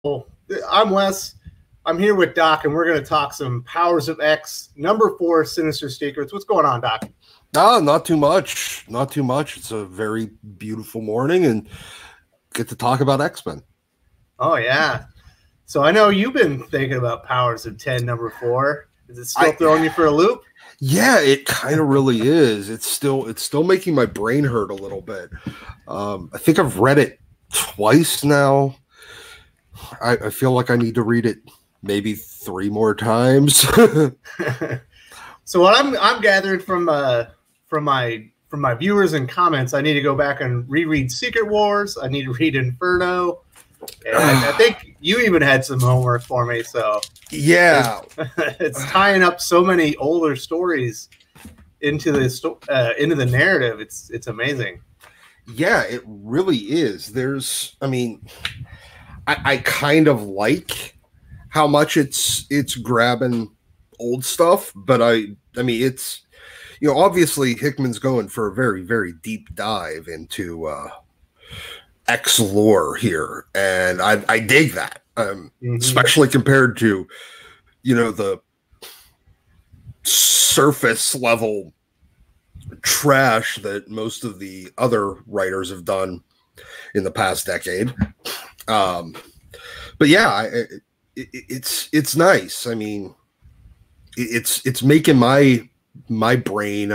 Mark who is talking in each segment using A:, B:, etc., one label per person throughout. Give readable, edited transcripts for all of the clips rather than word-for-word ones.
A: Well, I'm Wes. I'm here with Doc, and we're going to talk some Powers of X, #4, Sinister Secrets. What's going on, Doc?
B: Not too much. Not too much. It's a very beautiful morning and get to talk about X-Men.
A: Oh, yeah. So I know you've been thinking about Powers of 10, #4. Is it still throwing you for a loop?
B: Yeah, it kind of really is. It's still making my brain hurt a little bit. I think I've read it twice now. I feel like I need to read it maybe 3 more times.
A: So what I'm gathering from my viewers and comments, I need to go back and reread Secret Wars. I need to read Inferno. And I think you even had some homework for me. So
B: yeah,
A: it's tying up so many older stories into the narrative. It's amazing.
B: Yeah, it really is. I kind of like how much it's grabbing old stuff, but I mean it's, obviously Hickman's going for a very, very deep dive into X lore here, and I dig that, especially compared to the surface level trash that most of the other writers have done in the past decade. But yeah, it's nice. I mean, it's making my brain,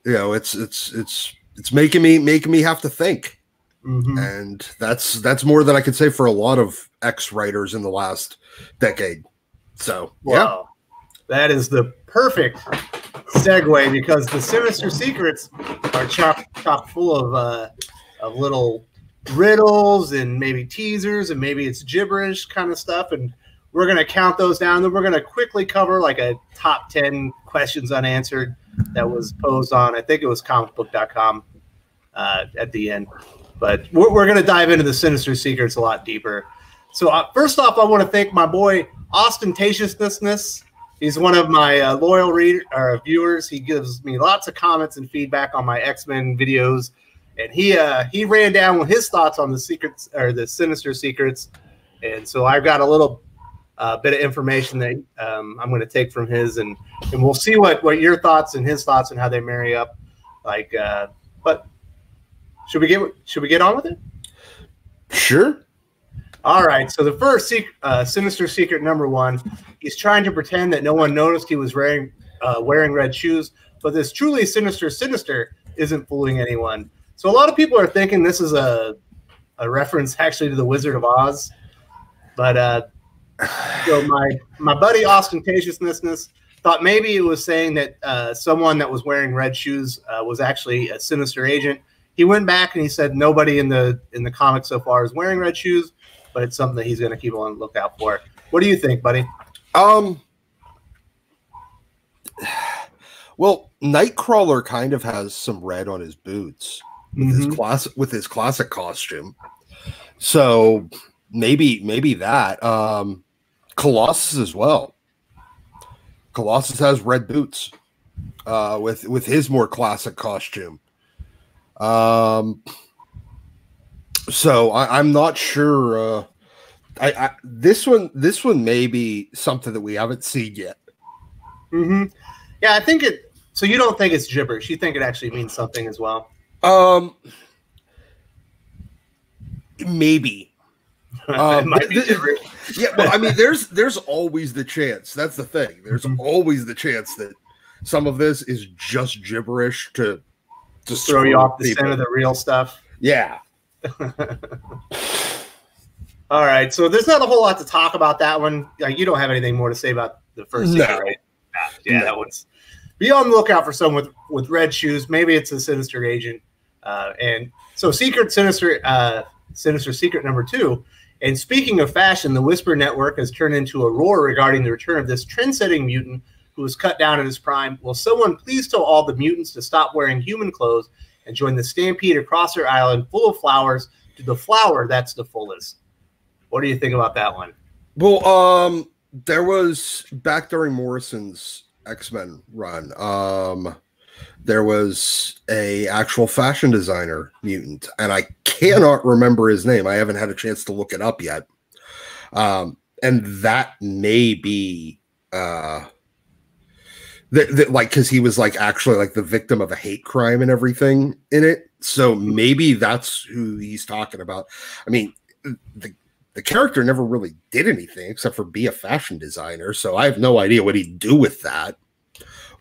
B: it's making me have to think. And that's more than I could say for a lot of X writers in the last decade. So
A: wow, that is the perfect segue, because the Sinister Secrets are chock full of little riddles and maybe teasers, and maybe it's gibberish kind of stuff, and we're going to count those down. Then we're going to quickly cover like a top 10 questions unanswered that was posed on, I think it was comicbook.com at the end. But we're going to dive into the Sinister Secrets a lot deeper. So first off, I want to thank my boy Ostentatiousness. He's one of my loyal viewers. He gives me lots of comments and feedback on my X-Men videos, and he ran down with his thoughts on the secrets, or the Sinister Secrets. And so I've got a little bit of information that I'm going to take from his, and we'll see what your thoughts and his thoughts and how they marry up. But should we get on with it?
B: Sure.
A: All right. So the first Sinister Secret #1, he's trying to pretend that no one noticed he was wearing red shoes, but this truly Sinister isn't fooling anyone. So a lot of people are thinking this is a reference actually to the Wizard of Oz, but so my buddy Ostentatiousness thought maybe it was saying that someone that was wearing red shoes was actually a Sinister agent. He went back and he said nobody in the comic so far is wearing red shoes, but it's something that he's going to keep on the lookout for. What do you think, buddy?
B: Well, Nightcrawler kind of has some red on his boots with his classic costume, so maybe that. Colossus as well. Colossus has red boots with his more classic costume. So I'm not sure. This one may be something that we haven't seen yet.
A: Yeah, I think it. So you don't think it's gibberish? You think it actually means something as well?
B: Maybe.
A: It might be gibberish.
B: Yeah, well, I mean, there's always the chance. That's the thing. There's always the chance that some of this is just gibberish to
A: throw you off the scent of the real stuff.
B: Yeah.
A: All right. So there's not a whole lot to talk about that one. You don't have anything more to say about the first secret, right? Yeah, no. That one's. Be on the lookout for someone with red shoes. Maybe it's a Sinister agent. And so Sinister Secret #2. And speaking of fashion, the Whisper Network has turned into a roar regarding the return of this trend-setting mutant who was cut down at his prime. Will someone please tell all the mutants to stop wearing human clothes and join the stampede across their island full of flowers to the flower that's the fullest? What do you think about that one?
B: Well, there was back during Morrison's X-Men run, there was a actual fashion designer mutant, and I cannot remember his name. I haven't had a chance to look it up yet. And that may be like, because he was like actually like the victim of a hate crime and everything in it. So maybe that's who he's talking about. I mean, the character never really did anything except for be a fashion designer. So I have no idea what he'd do with that.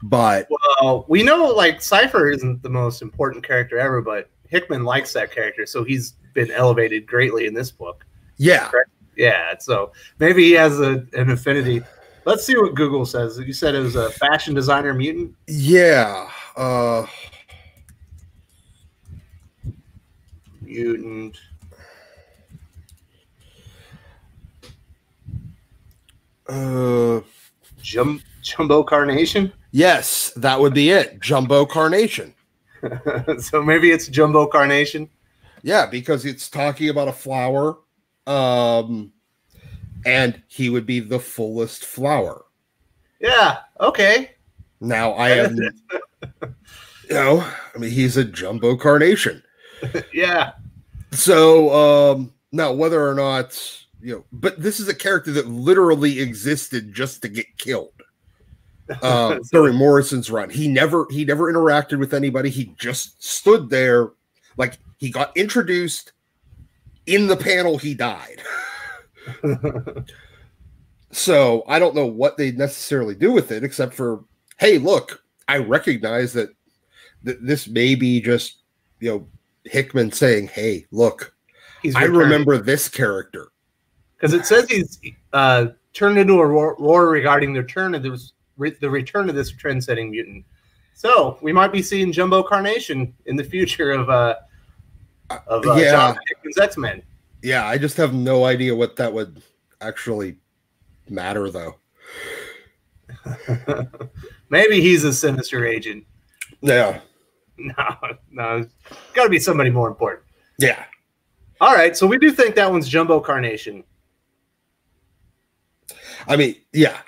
B: But
A: well, we know like Cypher isn't the most important character ever, but Hickman likes that character, so he's been elevated greatly in this book.
B: Yeah.
A: Correct? Yeah. So maybe he has an affinity. Let's see what Google says. You said it was a fashion designer mutant?
B: Yeah.
A: Mutant. Jumbo Carnation?
B: Yes, that would be it. Jumbo Carnation.
A: So maybe it's Jumbo Carnation?
B: Yeah, because it's talking about a flower. And he would be the fullest flower.
A: Yeah, okay.
B: Now I have, I mean, he's a Jumbo Carnation.
A: Yeah.
B: So now whether or not, but this is a character that literally existed just to get killed. During Morrison's run, he never interacted with anybody. He just stood there, like he got introduced in the panel. He died. So I don't know what they'd necessarily do with it, except for, hey, look, I recognize that this may be just Hickman saying, hey, look, I remember this character,
A: because it says he's turned into a roar regarding the return of this trend-setting mutant. So we might be seeing Jumbo Carnation in the future of Jonathan Hickman's X-Men.
B: Yeah, I just have no idea what that would actually matter, though.
A: Maybe he's a Sinister agent.
B: Yeah.
A: No, got to be somebody more important.
B: Yeah.
A: All right, so we do think that one's Jumbo Carnation.
B: I mean, yeah.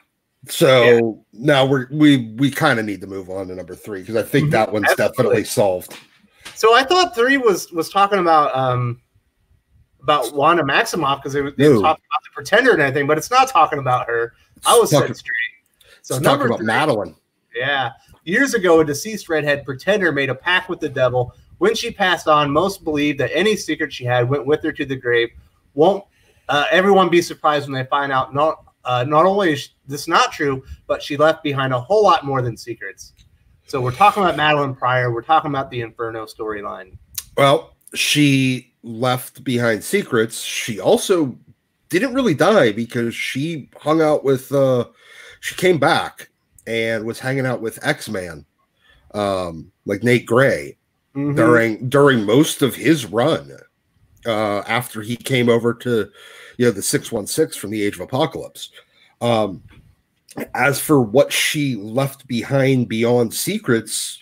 B: So now we kind of need to move on to number 3, because I think that one's definitely solved.
A: So I thought 3 was talking about Wanda Maximoff, because they were talking about the Pretender and everything, but it's not talking about her. I was set straight. So
B: it's talking about Madeline.
A: Yeah. Years ago, a deceased redhead Pretender made a pact with the devil. When she passed on, most believed that any secret she had went with her to the grave. Won't everyone be surprised when they find out not only is this not true, but she left behind a whole lot more than secrets. So we're talking about Madeline Pryor. We're talking about the Inferno storyline.
B: Well, she left behind secrets. She also didn't really die, because she hung out with she came back and was hanging out with X-Man, like Nate Gray, during most of his run, after he came over to the 616 from the Age of Apocalypse. As for what she left behind beyond secrets,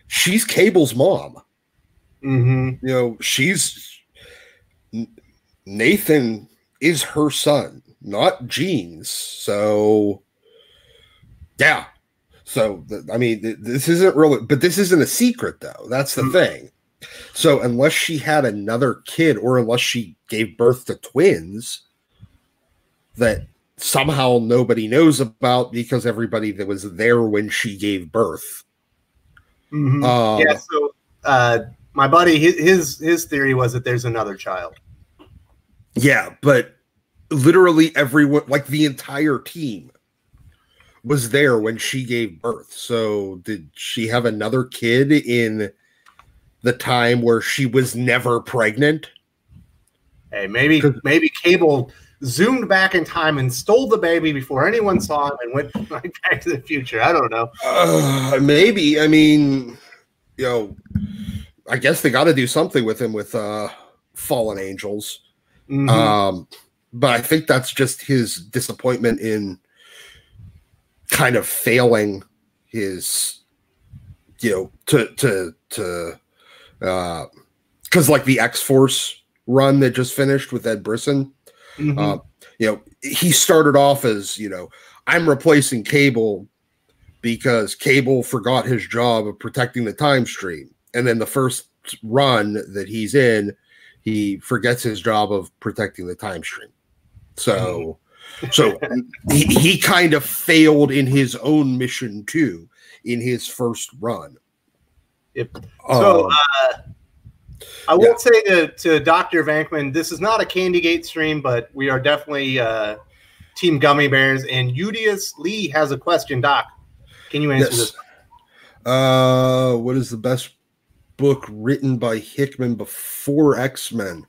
B: she's Cable's mom. She's Nathan is her son, not Jean's. So yeah. So I mean, this isn't really, but this isn't a secret, though. That's the thing. So unless she had another kid, or unless she gave birth to twins that somehow nobody knows about, because everybody that was there when she gave birth.
A: So my buddy, his theory was that there's another child.
B: Yeah, but literally everyone, like the entire team, was there when she gave birth. So did she have another kid in the time where she was never pregnant?
A: Hey, maybe Cable zoomed back in time and stole the baby before anyone saw him and went right back to the future. I don't know.
B: Maybe. I mean, I guess they got to do something with him with Fallen Angels. But I think that's just his disappointment in kind of failing his, because like the X-Force run that just finished with Ed Brisson, he started off as, I'm replacing Cable because Cable forgot his job of protecting the time stream. And then the first run that he's in, he forgets his job of protecting the time stream. So he kind of failed in his own mission too in his first run.
A: Yep. So I will say to Dr. Vankman, this is not a Candygate stream, but we are definitely Team Gummy Bears. And Euodias Lee has a question, Doc. Can you answer this?
B: What is the best book written by Hickman before X-Men?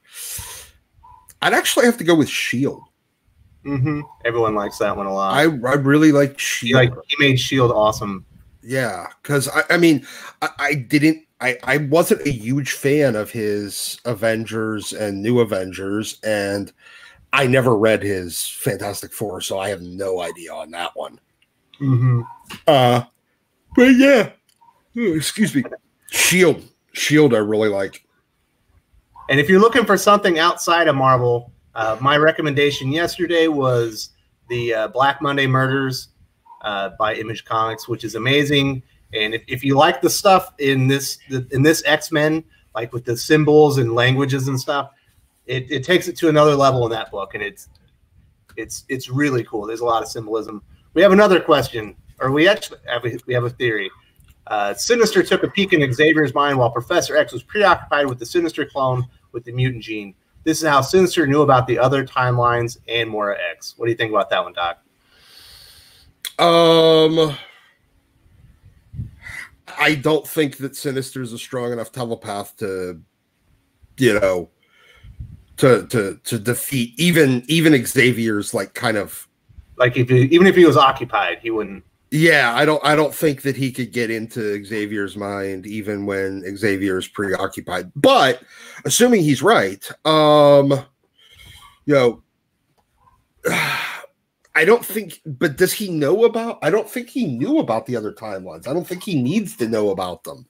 B: I'd actually have to go with S.H.I.E.L.D.
A: Everyone likes that one a lot.
B: I really like S.H.I.E.L.D.
A: He made S.H.I.E.L.D. awesome.
B: Yeah, because I wasn't a huge fan of his Avengers and New Avengers, and I never read his Fantastic Four, so I have no idea on that one. But yeah, excuse me, S.H.I.E.L.D. I really like.
A: And if you're looking for something outside of Marvel, my recommendation yesterday was the Black Monday Murders by Image Comics, which is amazing. And if you like the stuff in this X-Men, like with the symbols and languages and stuff, it takes it to another level in that book, and it's really cool. There's a lot of symbolism. We have another question, or we have a theory. Sinister took a peek in Xavier's mind while Professor X was preoccupied with the Sinister clone with the mutant gene. This is how Sinister knew about the other timelines and Mora X. What do you think about that one, Doc?
B: I don't think that Sinister is a strong enough telepath to, to defeat even Xavier's
A: even if he was occupied, he wouldn't.
B: Yeah, I don't think that he could get into Xavier's mind even when Xavier is preoccupied. But assuming he's right, I don't think. But does he know about? I don't think he knew about the other timelines. I don't think he needs to know about them.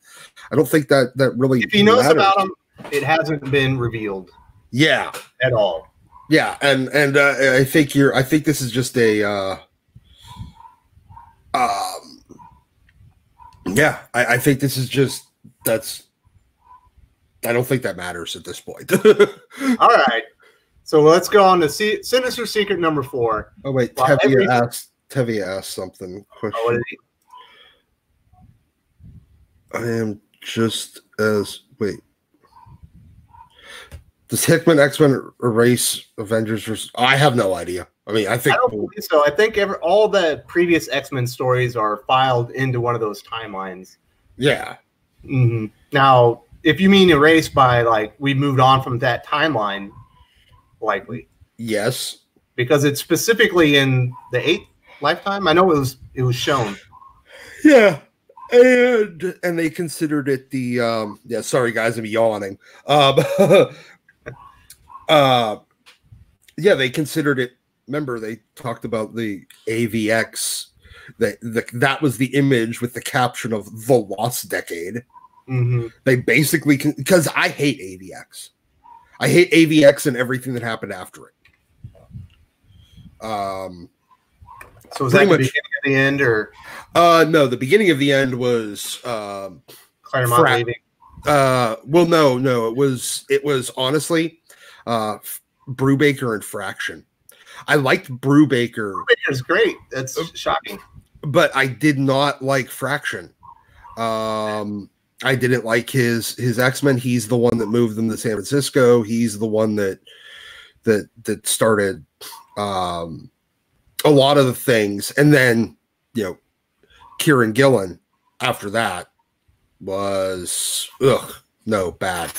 B: I don't think that really.
A: If he knows about them, it hasn't been revealed.
B: Yeah,
A: at all.
B: Yeah, and I think this is just a. I think this is just I don't think that matters at this point.
A: All right, so let's go on to Sinister Secret number 4.
B: Oh wait, Tevya asked something.
A: Oh, what did he?
B: I am just as wait. Does Hickman X-Men erase Avengers versus? I have no idea. I mean, I don't believe
A: so. I think all the previous X-Men stories are filed into one of those timelines.
B: Yeah.
A: Now, if you mean erased by we moved on from that timeline, likely.
B: Yes.
A: Because it's specifically in the 8th lifetime. I know it was shown.
B: Yeah. And they considered it the sorry guys, I'm yawning. They considered it. Remember, they talked about the AVX. That was the image with the caption of the Lost Decade. They basically because I hate AVX. I hate AVX and everything that happened after it.
A: So was that the beginning of the end, or
B: no? The beginning of the end was
A: Claremont leaving.
B: Well, no. It was honestly Brubaker and Fraction. I liked Brubaker.
A: Brubaker's great. That's shocking.
B: But I did not like Fraction. I didn't like his X-Men. He's the one that moved them to San Francisco. He's the one that started a lot of the things. And then, Kieran Gillen after that was bad.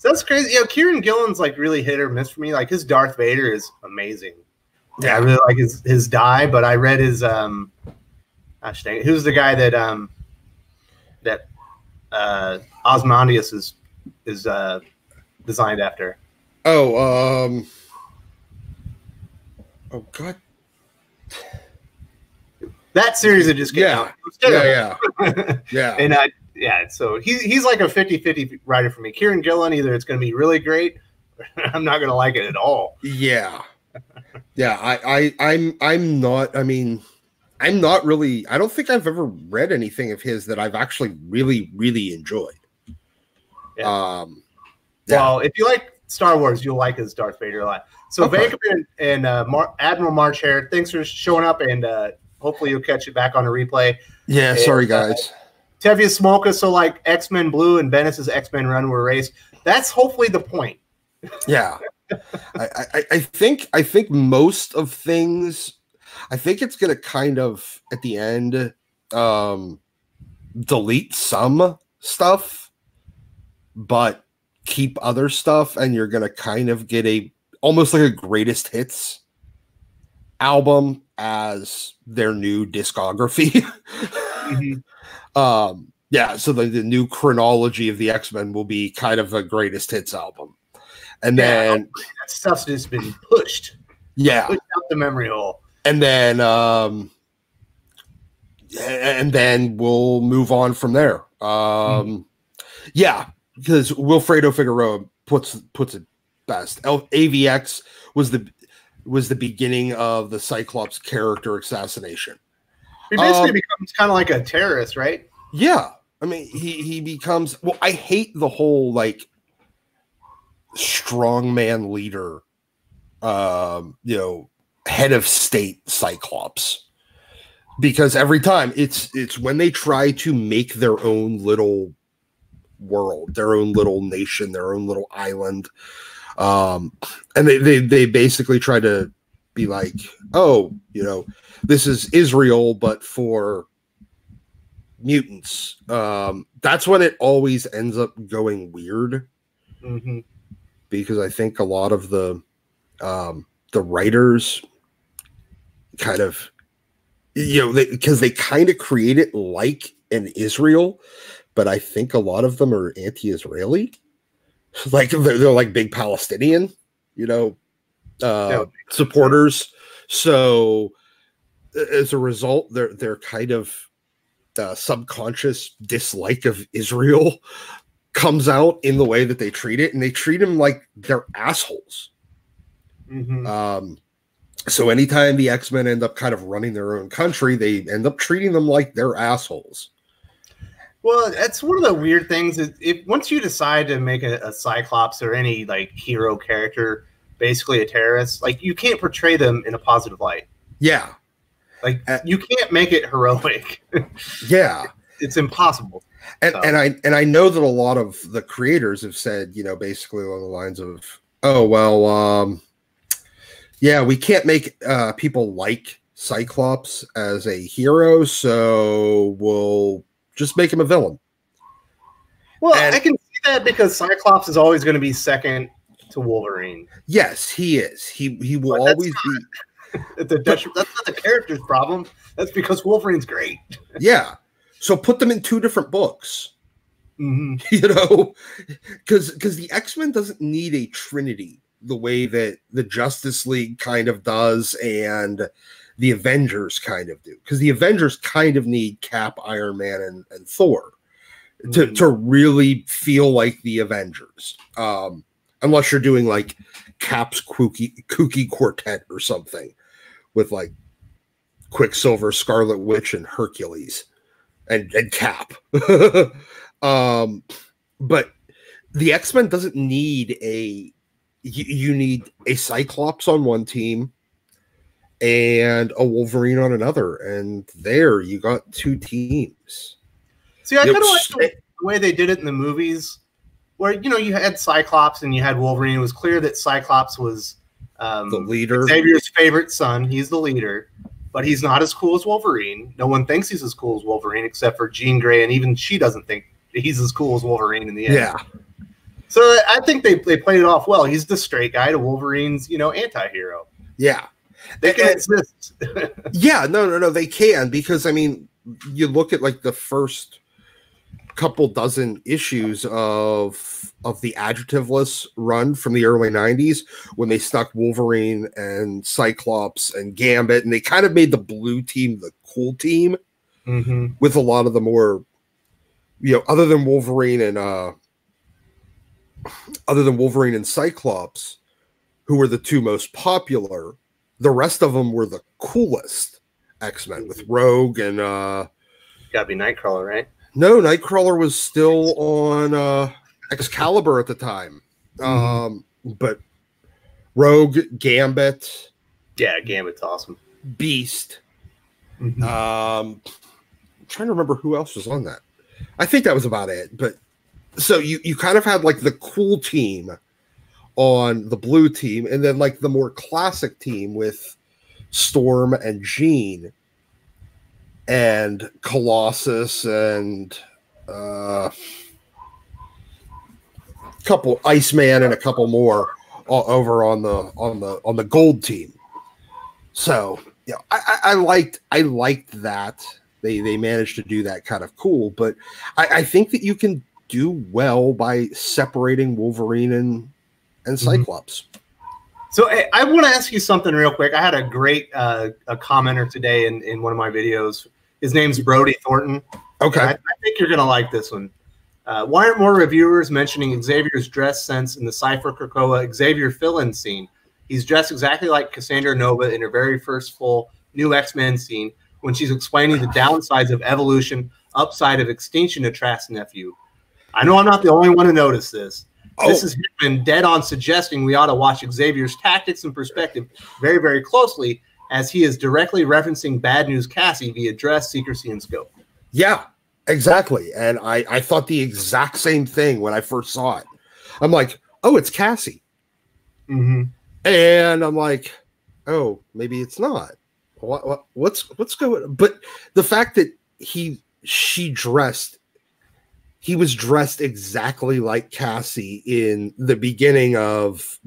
A: That's crazy. Kieran Gillen's really hit or miss for me. His Darth Vader is amazing. Yeah, I really like his dye, but I read his gosh dang it. Who's the guy that Ozymandias is designed after?
B: Oh God.
A: That series that just came out.
B: Yeah.
A: And so he's like a 50-50 writer for me. Kieran Gillen, either it's going to be really great, or I'm not going to like it at all.
B: Yeah. Yeah, I'm not. I mean, I'm not really. I don't think I've ever read anything of his that I've actually really, really enjoyed.
A: Yeah.
B: Yeah.
A: Well, if you like Star Wars, you'll like his Darth Vader a lot. So
B: Okay.
A: Vancouver and Admiral March Hare, thanks for showing up, and hopefully you'll catch it back on a replay.
B: Yeah,
A: And,
B: sorry guys.
A: Tevya Smolka, so like X-Men Blue and Bennis's X-Men Run were erased. That's hopefully the point.
B: Yeah. I think most of things, I think it's gonna kind of at the end delete some stuff, but keep other stuff, and you're gonna kind of get a almost like a greatest hits album as their new discography. Yeah, so the new chronology of the X-Men will be kind of a greatest hits album. And then
A: that stuff's just been pushed.
B: Yeah.
A: Pushed out the memory hole.
B: And then we'll move on from there. Yeah, because Wilfredo Figueroa puts it best. AVX was the beginning of the Cyclops character assassination.
A: He basically becomes kind of like a terrorist, right?
B: Yeah. I mean, he becomes, well, I hate the whole like strongman leader, head of state Cyclops, because every time it's when they try to make their own little world, their own little nation, their own little island, and they basically try to be like, oh, this is Israel, but for mutants. That's when it always ends up going weird. Because I think a lot of the writers kind of, because they kind of create it like an Israel, but I think a lot of them are anti-Israeli. Like they're like big Palestinian, supporters. So as a result, they're kind of subconscious dislike of Israel comes out in the way that they treat it, and they treat them like they're assholes. So anytime the X-Men end up kind of running their own country, they end up treating them like they're assholes.
A: Well, that's one of the weird things is if once you decide to make a Cyclops or any like hero character basically a terrorist, like you can't portray them in a positive light.
B: Yeah.
A: Like you can't make it heroic.
B: Yeah.
A: It's impossible.
B: And I know that a lot of the creators have said, basically along the lines of, oh well, yeah, we can't make people like Cyclops as a hero, so we'll just make him a villain.
A: Well, I can see that because Cyclops is always going to be second to Wolverine.
B: Yes, he is. He will always be.
A: That's not the character's problem. That's because Wolverine's great.
B: Yeah. So put them in two different books. Because the X-Men doesn't need a trinity the way that the Justice League kind of does and the Avengers kind of do. Because the Avengers kind of need Cap, Iron Man, and Thor to really feel like the Avengers. Unless you're doing like Cap's kooky quartet or something with like Quicksilver, Scarlet Witch, and Hercules. And Cap. But the X-Men doesn't need you need a Cyclops on one team and a Wolverine on another, and there you got two teams.
A: See, I kind of like the way they did it in the movies, where you had Cyclops and you had Wolverine. It was clear that Cyclops was
B: the leader,
A: Xavier's favorite son. He's the leader. But he's not as cool as Wolverine. No one thinks he's as cool as Wolverine, except for Jean Grey, and even she doesn't think he's as cool as Wolverine in the end. Yeah. So I think they played it off well. He's the straight guy to Wolverine's, anti-hero.
B: Yeah.
A: They can exist.
B: Yeah, no, they can, because, I mean, you look at, like, the first couple dozen issues of the adjectiveless run from the early 90s when they stuck Wolverine and Cyclops and Gambit, and they kind of made the blue team the cool team with a lot of the more, other than Wolverine and Cyclops, who were the two most popular, the rest of them were the coolest X-Men with Rogue and
A: gotta be Nightcrawler, right?
B: No, Nightcrawler was still on Excalibur at the time. But Rogue, Gambit.
A: Yeah, Gambit's awesome.
B: Beast. I'm trying to remember who else was on that. I think that was about it. But so you kind of had like the cool team on the blue team, and then like the more classic team with Storm and Jean and Colossus and a couple Iceman and a couple more over on the gold team. So yeah, I liked that they managed to do that kind of cool, but I think that you can do well by separating Wolverine and Cyclops.
A: So I want to ask you something real quick. I had a great a commenter today in one of my videos. His name's Brody Thornton.
B: Okay.
A: I think you're going to like this one. Why aren't more reviewers mentioning Xavier's dress sense in the Cypher Krakoa Xavier fill-in scene? He's dressed exactly like Cassandra Nova in her very first full new X-Men scene when she's explaining the downsides of evolution, upside of extinction to Trask's nephew. I know I'm not the only one to notice this. This is Hickman dead on suggesting we ought to watch Xavier's tactics and perspective very, very closely, as he is directly referencing Bad News Cassie via dress, secrecy, and scope.
B: Yeah, exactly. And I thought the exact same thing when I first saw it. I'm like, oh, it's Cassie. And I'm like, oh, maybe it's not. What's going on? But the fact that he was dressed exactly like Cassie in the beginning of,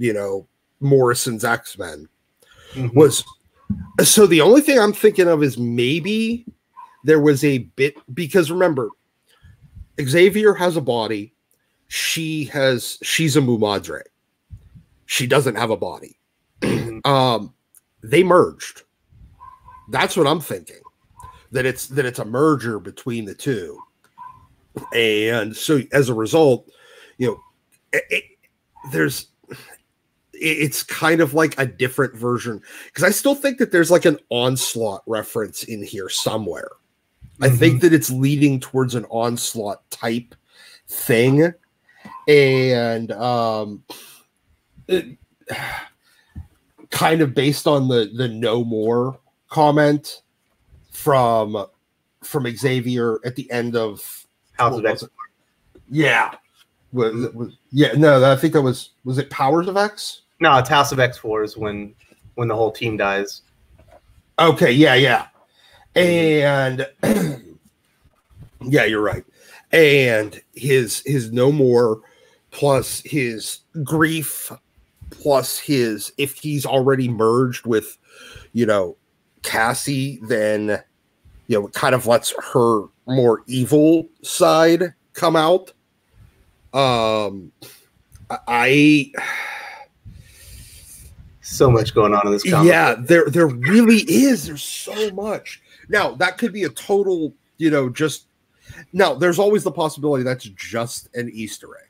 B: Morrison's X-Men was. So the only thing I'm thinking of is maybe there was a bit, because remember, Xavier has a body. She's a Mumadre. She doesn't have a body. They merged. That's what I'm thinking. That it's a merger between the two. And so as a result, it's kind of like a different version, because I still think that there's like an Onslaught reference in here somewhere. I think that it's leading towards an Onslaught type thing. And it, kind of based on the no more comment from Xavier at the end of
A: House of X.
B: Yeah. I think that was it Powers of X?
A: No, it's House of X4 when the whole team dies.
B: Okay, yeah. And yeah, you're right. And his no more plus his grief plus his, if he's already merged with, Cassie, then it kind of lets her more evil side come out.
A: So much going on in this comic.
B: Yeah, there really is. There's so much. Now, that could be a total, there's always the possibility that's just an Easter egg.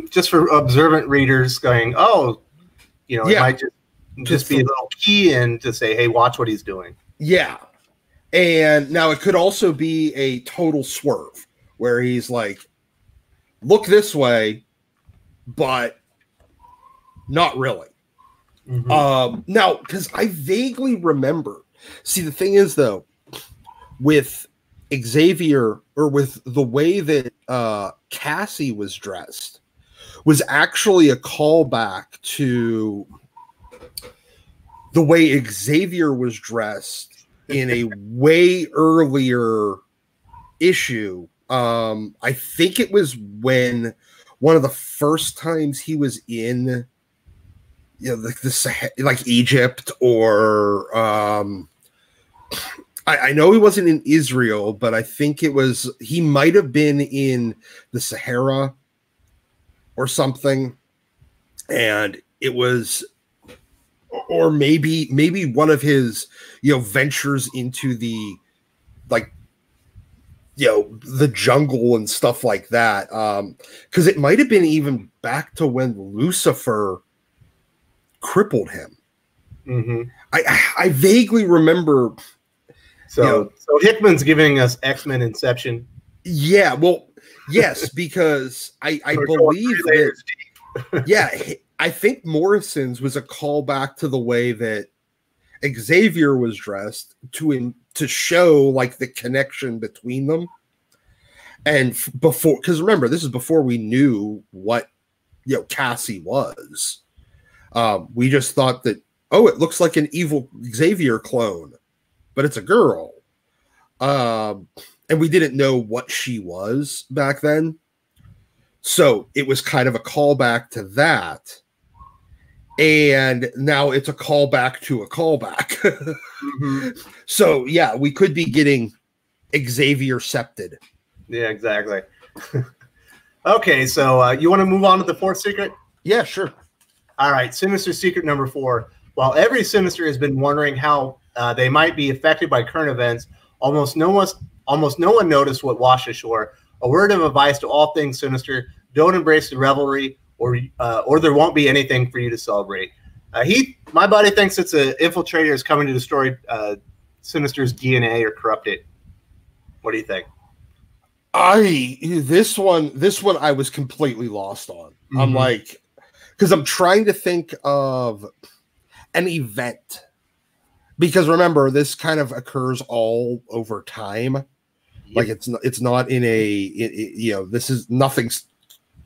A: Just for observant readers going, it might just be a little key in to say, hey, watch what he's doing.
B: Yeah. And now it could also be a total swerve where he's like, look this way, but not really. Now, because I vaguely remember, see, the thing is, though, with Xavier, or with the way that Cassie was dressed, was actually a callback to the way Xavier was dressed in a way earlier issue. I think it was when one of the first times he was in like Egypt, or I know he wasn't in Israel, but I think he might have been in the Sahara or something, and it was, or maybe one of his ventures into the the jungle and stuff like that, because it might have been even back to when Lucifer crippled him. I vaguely remember
A: So Hickman's giving us X-Men Inception.
B: Yeah, well, yes, because I believe that. Yeah, I think Morrison's was a callback to the way that Xavier was dressed to show like the connection between them. And before, because remember, this is before we knew what Cassie was. We just thought that, oh, it looks like an evil Xavier clone, but it's a girl. And we didn't know what she was back then. So it was kind of a callback to that. And now it's a callback to a callback. So, yeah, we could be getting Xavier-septed.
A: Yeah, exactly. Okay, so you want to move on to the fourth secret?
B: Yeah, sure.
A: All right, Sinister secret number 4. While every Sinister has been wondering how they might be affected by current events, almost no one noticed what washed ashore. A word of advice to all things Sinister: don't embrace the revelry, or there won't be anything for you to celebrate. My buddy thinks it's an infiltrator is coming to destroy Sinister's DNA or corrupt it. What do you think?
B: This one I was completely lost on. I'm like, because I'm trying to think of an event. Because remember, this kind of occurs all over time. Yep. Like it's not in this is nothing's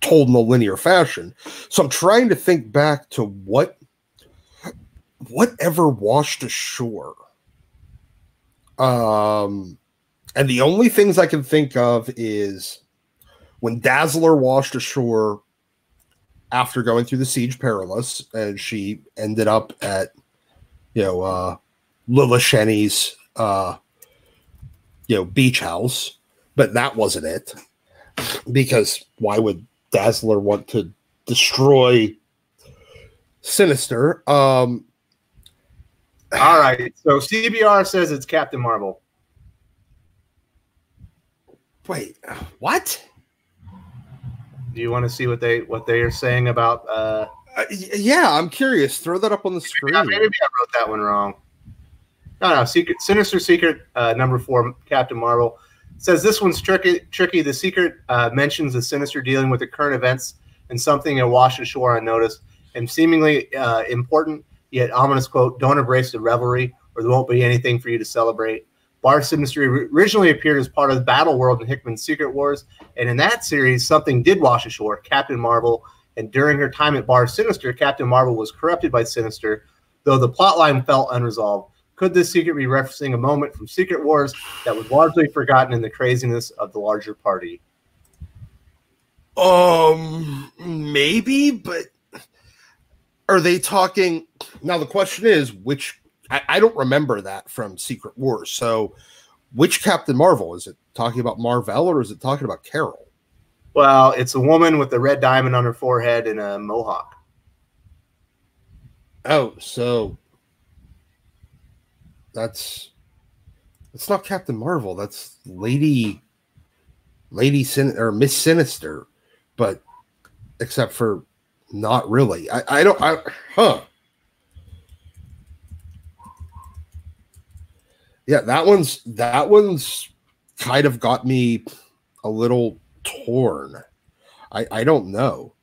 B: told in a linear fashion. So I'm trying to think back to whatever washed ashore. And the only things I can think of is when Dazzler washed ashore after going through the Siege Perilous, and she ended up at Lila Shenny's beach house, but that wasn't it, because why would Dazzler want to destroy Sinister? All
A: right, so CBR says it's Captain Marvel.
B: Wait, what?
A: Do you want to see what they are saying about?
B: Yeah, I'm curious. Throw that up on the screen.
A: Maybe I wrote that one wrong. No. Sinister secret number 4, Captain Marvel says this one's tricky. The secret mentions the Sinister dealing with the current events and something that washed ashore unnoticed and seemingly important yet ominous quote: "Don't embrace the revelry, or there won't be anything for you to celebrate." Bar Sinister originally appeared as part of the Battle World in Hickman's Secret Wars, and in that series, something did wash ashore, Captain Marvel, and during her time at Bar Sinister, Captain Marvel was corrupted by Sinister, though the plotline felt unresolved. Could this secret be referencing a moment from Secret Wars that was largely forgotten in the craziness of the larger party?
B: Maybe, but are they talking... Now, the question is, which... I don't remember that from Secret Wars. So, which Captain Marvel? Is it talking about Marvel, or is it talking about Carol?
A: Well, it's a woman with a red diamond on her forehead and a mohawk.
B: Oh, so that's not Captain Marvel. That's Lady or Miss Sinister, but except for not really. Yeah, that one's kind of got me a little torn. I don't know.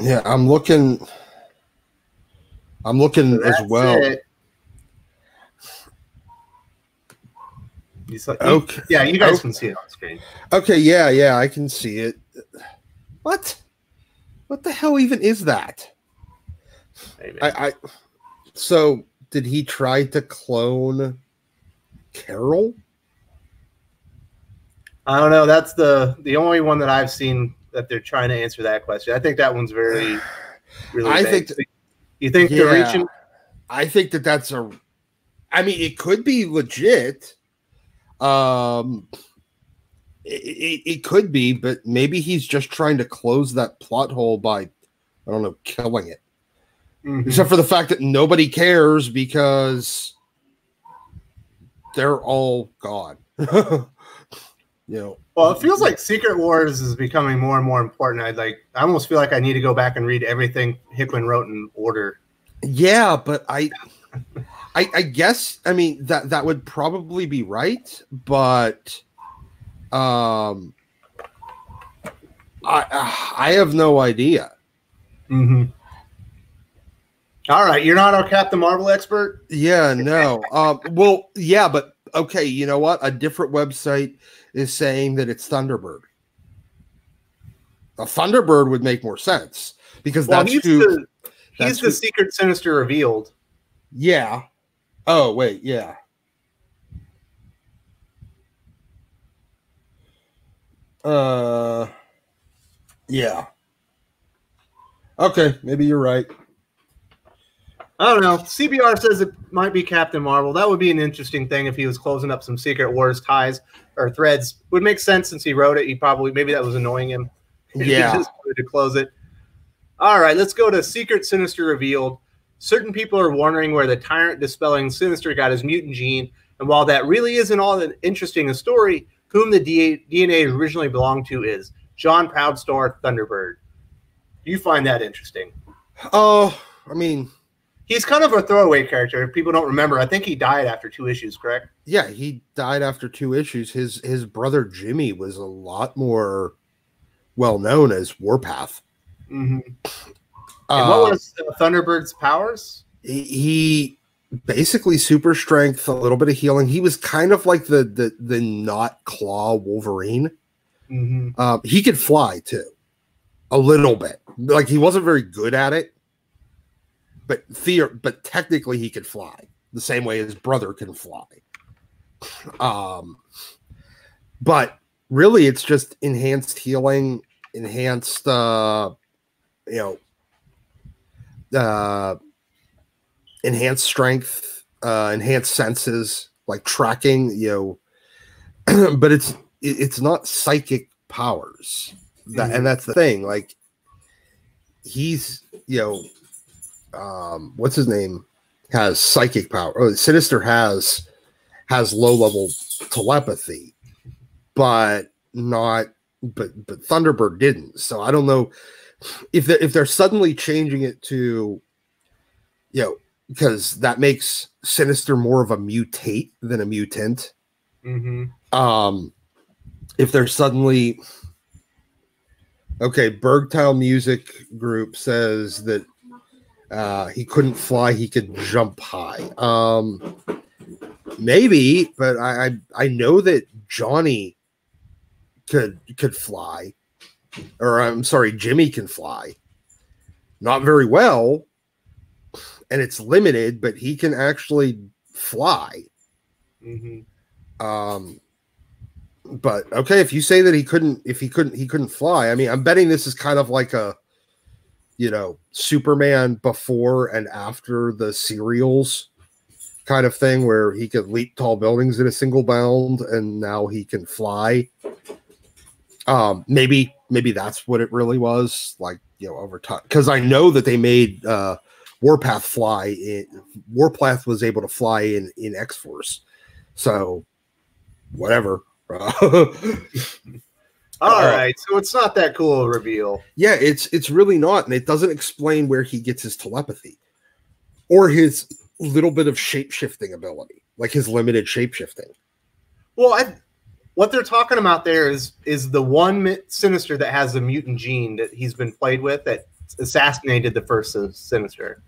B: Yeah, I'm looking as well.
A: Okay. Yeah, you guys can see it on screen.
B: Okay, yeah, I can see it. What the hell even is that? Maybe. So did he try to clone Carol?
A: I don't know. That's the only one that I've seen that they're trying to answer that question. I think that one's really vague. You think they're reaching?
B: I think that's it could be legit. It could be, but maybe he's just trying to close that plot hole by, I don't know, killing it. Except for the fact that nobody cares because they're all gone. you know.
A: Well, it feels like Secret Wars is becoming more and more important. I almost feel like I need to go back and read everything Hickman wrote in order.
B: Yeah, but I guess, I mean, that would probably be right, but I have no idea.
A: Mm-hmm. All right, you're not our Captain Marvel expert?
B: Yeah, no. Well, yeah, but okay, you know what? A different website is saying that it's Thunderbird. A Thunderbird would make more sense because he's
A: the Secret Sinister revealed.
B: Yeah. Oh, wait, yeah. Yeah. Okay, maybe you're right.
A: I don't know. CBR says it might be Captain Marvel. That would be an interesting thing if he was closing up some Secret Wars ties or threads. Would make sense since he wrote it. Maybe that was annoying him.
B: Yeah.
A: He just wanted to close it. All right, let's go to Secret Sinister revealed. Certain people are wondering where the tyrant dispelling Sinister got his mutant gene, and while that really isn't all that interesting a story, whom the DNA originally belonged to is John Proudstar Thunderbird. Do you find that interesting?
B: Oh, I mean,
A: he's kind of a throwaway character. If people don't remember, I think he died after 2 issues, correct?
B: Yeah, he died after 2 issues. His brother Jimmy was a lot more well known as Warpath.
A: Mm-hmm. And what was Thunderbird's powers?
B: He basically super strength, a little bit of healing. He was kind of like the not claw Wolverine.
A: Mm-hmm.
B: He could fly too, a little bit. Like he wasn't very good at it, but technically he could fly the same way his brother can fly. But really, it's just enhanced healing, enhanced enhanced strength, enhanced senses, like tracking, but it's not psychic powers. And that's the thing. Like he's, what's his name? Has psychic power. Oh, Sinister has low level telepathy, but Thunderbird didn't. So I don't know if they're suddenly changing it to, because that makes Sinister more of a mutate than a mutant.
A: Mm-hmm.
B: If they're suddenly Bergtown Music Group says that he couldn't fly, he could jump high. Maybe, but I know that Johnny could fly. Or I'm sorry, Jimmy can fly. Not very well, and it's limited, but he can actually fly.
A: Mm-hmm.
B: But okay, if you say that he couldn't fly, I mean, I'm betting this is kind of like a, Superman before and after the serials kind of thing, where he could leap tall buildings in a single bound, and now he can fly. Maybe that's what it really was, like, over time. Because I know that they made Warpath fly. Warpath was able to fly in X-Force. So, whatever.
A: All right, so it's not that cool a reveal.
B: Yeah, it's really not, and it doesn't explain where he gets his telepathy or his little bit of shape-shifting ability, like his limited shape-shifting.
A: Well, what they're talking about there is the one Sinister that has the mutant gene that he's been played with that assassinated the first Sinister.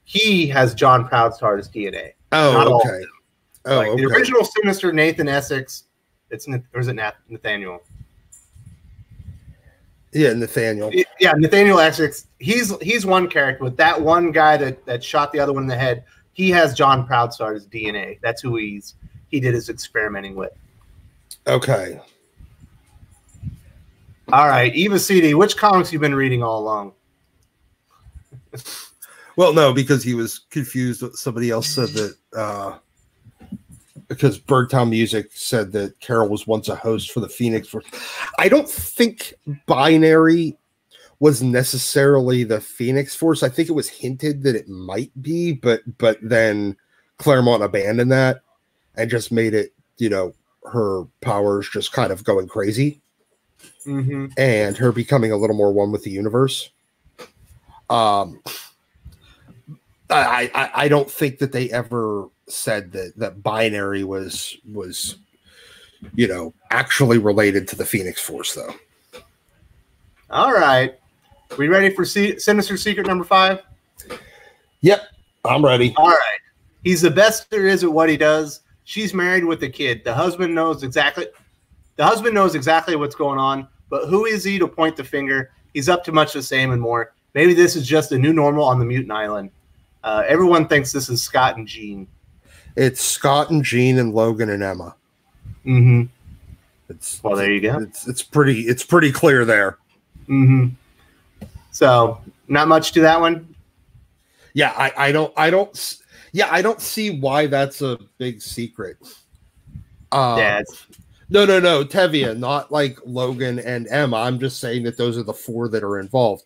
A: He has John Proudstar's DNA.
B: Oh, okay.
A: The original Sinister, Nathan Essex. Or is it Nathaniel?
B: Yeah, Nathaniel.
A: Yeah, Nathaniel Essex. He's one character, but that one guy that shot the other one in the head, he has John Proudstar's DNA. That's who he did his experimenting with.
B: Okay.
A: All right, Eva CD, which comics you been reading all along?
B: Well, no, because he was confused. Somebody else said that because Bergtown Music said that Carol was once a host for the Phoenix Force. I don't think Binary was necessarily the Phoenix Force. I think it was hinted that it might be, but then Claremont abandoned that and just made it, her powers just kind of going crazy, and her becoming a little more one with the universe. I don't think that they ever said that binary was actually related to the Phoenix Force, though.
A: All right, we ready for Sinister Secret number 5?
B: Yep, I'm ready.
A: All right, he's the best there is at what he does. She's married with a kid. The husband knows exactly what's going on, but who is he to point the finger? He's up to much the same and more. Maybe this is just a new normal on the mutant island. Everyone thinks this is Scott and Jean.
B: It's Scott and Jean and Logan and Emma.
A: Well, there you go.
B: It's pretty clear there.
A: So not much to that one.
B: Yeah, I don't see why that's a big secret. No, Tevya, not like Logan and Emma. I'm just saying that those are the 4 that are involved.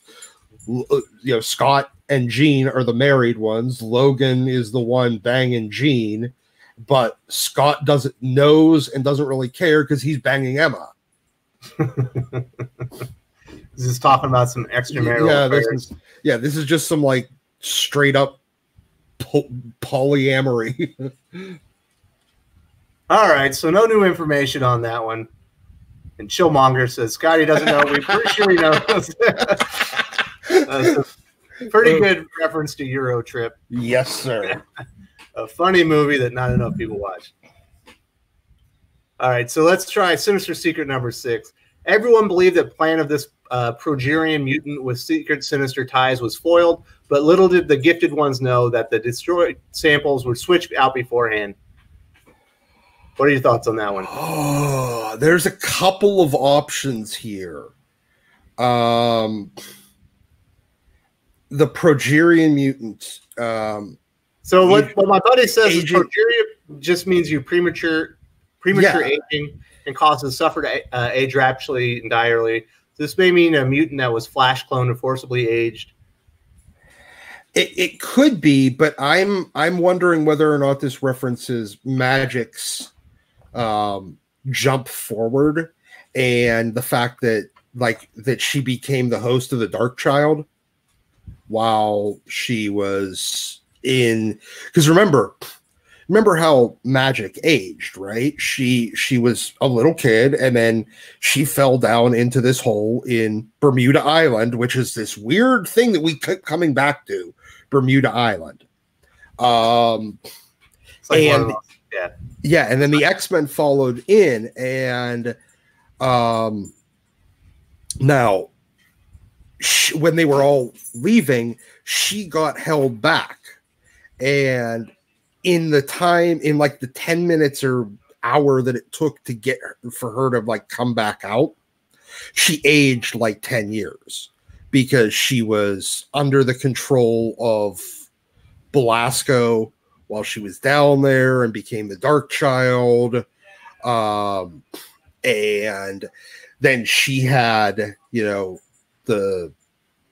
B: Scott and Jean are the married ones. Logan is the one banging Jean, but Scott knows and doesn't really care because he's banging Emma.
A: This is talking about some extramarital affairs.
B: This is just some like straight up polyamory.
A: All right, so no new information on that one. And Chillmonger says Scotty doesn't know. We're pretty sure he knows. Pretty good reference to Euro Trip.
B: Yes, sir.
A: A funny movie that not enough people watch. All right, so let's try Sinister Secret number 6. Everyone believed that plan of this Progerian mutant with secret sinister ties was foiled, but little did the gifted ones know that the destroyed samples were switched out beforehand. What are your thoughts on that one?
B: Oh, there's a couple of options here. The Progerian mutants.
A: So what my buddy says is Progeria just means you premature aging and causes suffer to age rapidly and die early. This may mean a mutant that was flash cloned and forcibly aged.
B: It could be, but I'm wondering whether or not this references Magic's jump forward and the fact that she became the host of the Dark Child while she was in, because remember how Magic aged, right? She was a little kid and then she fell down into this hole in Bermuda Island, which is this weird thing that we keep coming back to, Bermuda Island. And then the X-Men followed in, and now when they were all leaving, she got held back, and in the 10 minutes or hour that it took to get for her to come back out, she aged 10 years because she was under the control of Belasco while she was down there and became the Dark Child. And then she had,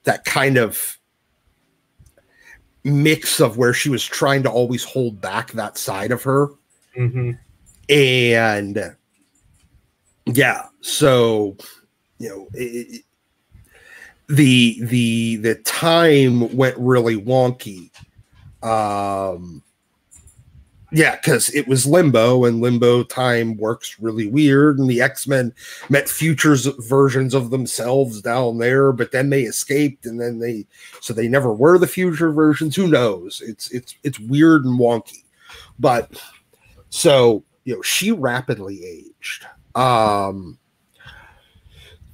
B: that kind of mix of where she was trying to always hold back that side of her. And so, the time went really wonky. Because it was limbo, and limbo time works really weird, and the X-Men met futures versions of themselves down there, but then they escaped, and then they never were the future versions. Who knows? It's weird and wonky. But so, she rapidly aged.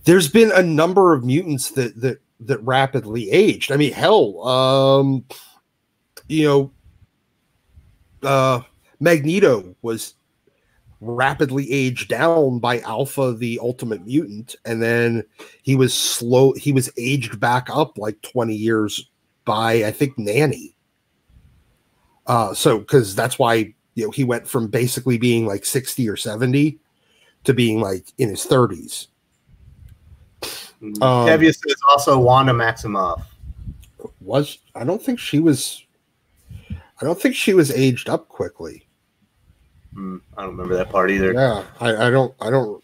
B: There's been a number of mutants that rapidly aged. I mean, hell, Magneto was rapidly aged down by Alpha, the Ultimate Mutant, and then he was aged back up 20 years by, I think, Nanny. Because that's why he went from basically being 60 or 70 to being in his 30s.
A: Tevya says also Wanda Maximoff.
B: I don't think she was aged up quickly.
A: I don't remember that part either.
B: Yeah, I don't.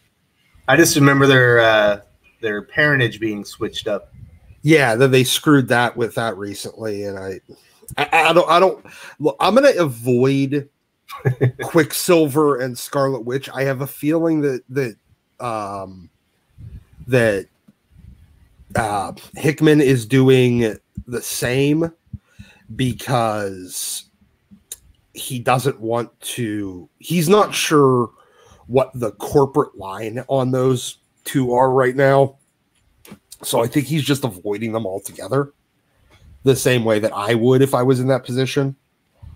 A: I just remember their parentage being switched up.
B: Yeah, that they screwed that with that recently, and I don't. Look, I'm gonna avoid Quicksilver and Scarlet Witch. I have a feeling that Hickman is doing the same because he doesn't want to. He's not sure what the corporate line on those two are right now. So I think he's just avoiding them altogether the same way that I would if I was in that position.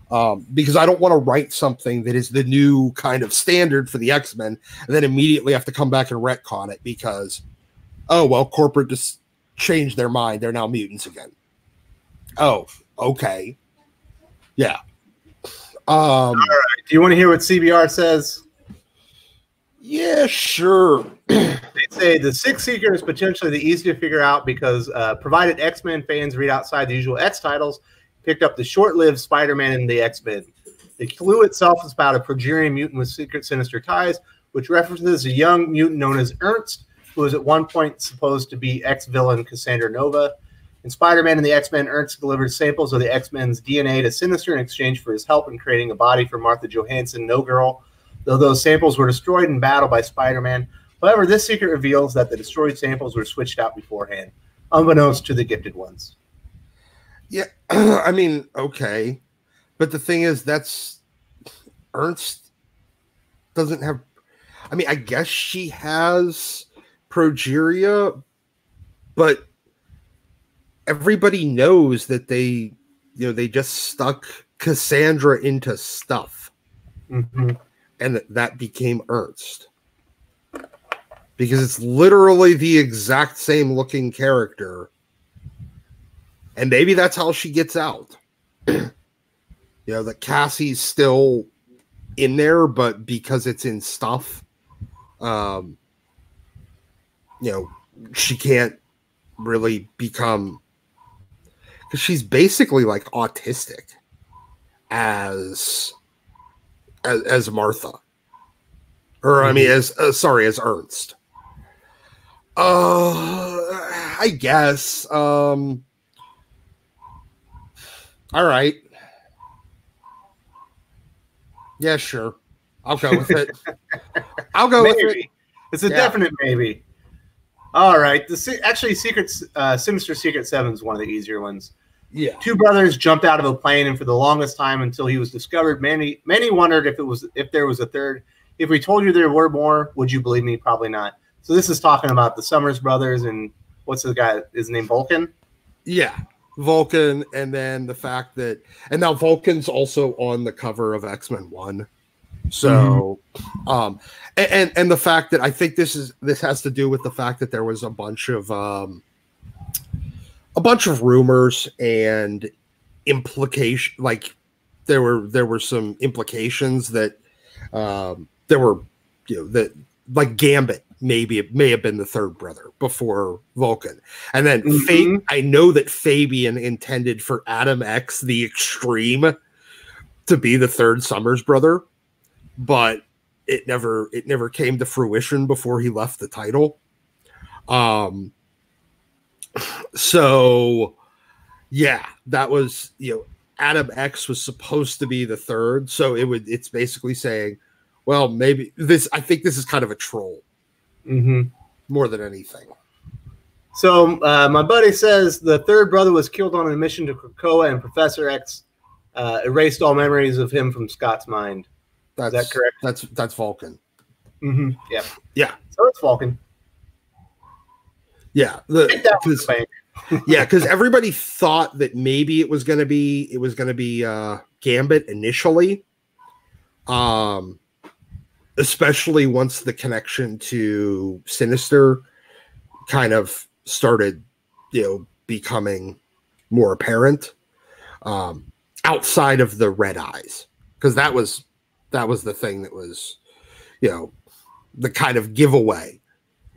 B: Because I don't want to write something that is the new kind of standard for the X-Men and then immediately have to come back and retcon it because, oh, well, corporate just changed their mind. They're now mutants again. Oh, okay. Yeah.
A: All right. Do you want to hear what CBR says?
B: Yeah, sure.
A: They say the Sixth Seeker is potentially the easy to figure out because provided X-Men fans read outside the usual X titles, picked up the short-lived Spider-Man and the X-Men. The clue itself is about a Progerian mutant with secret sinister ties, which references a young mutant known as Ernst, who was at one point supposed to be ex-villain Cassandra Nova. In Spider-Man and the X-Men, Ernst delivered samples of the X-Men's DNA to Sinister in exchange for his help in creating a body for Martha Johansson, No Girl, though those samples were destroyed in battle by Spider-Man. However, this secret reveals that the destroyed samples were switched out beforehand, unbeknownst to the gifted ones.
B: Yeah, I mean, okay. But the thing is, that's Ernst doesn't have. I mean, I guess she has progeria, but everybody knows that they just stuck Cassandra into stuff, and that became Ernst because it's literally the exact same looking character, and maybe that's how she gets out. That Cassie's still in there, but because it's in stuff, she can't really become, because she's basically like autistic as Martha, or I mean, as Ernst. I guess. All right. Yeah, sure. I'll go with it. I'll go with it.
A: It's a definite maybe. All right. Sinister Secret 7 is one of the easier ones.
B: Yeah.
A: Two brothers jumped out of a plane, and for the longest time until he was discovered, many wondered if there was a third. If we told you there were more, would you believe me? Probably not. So this is talking about the Summers brothers and what's the guy? His name Vulcan?
B: Yeah. Vulcan, and then the fact that, and now Vulcan's also on the cover of X-Men 1. So, and the fact that I think this has to do with the fact that there was a bunch of rumors and implication, like there were some implications that there were, that like Gambit may have been the third brother before Vulcan, and then I know that Fabian intended for Adam X the Extreme to be the third Summers brother, but it never came to fruition before he left the title. So yeah, that was, Adam X was supposed to be the third, so it's basically saying, well, maybe I think this is kind of a troll. More than anything.
A: So my buddy says the third brother was killed on a mission to Krakoa, and Professor X erased all memories of him from Scott's mind. Is that correct?
B: That's Vulcan.
A: Yeah.
B: Yeah.
A: So it's Vulcan.
B: Yeah. Because everybody thought that maybe it was going to be Gambit initially. Especially once the connection to Sinister kind of started, becoming more apparent, outside of the red eyes, because that was the thing that was, the kind of giveaway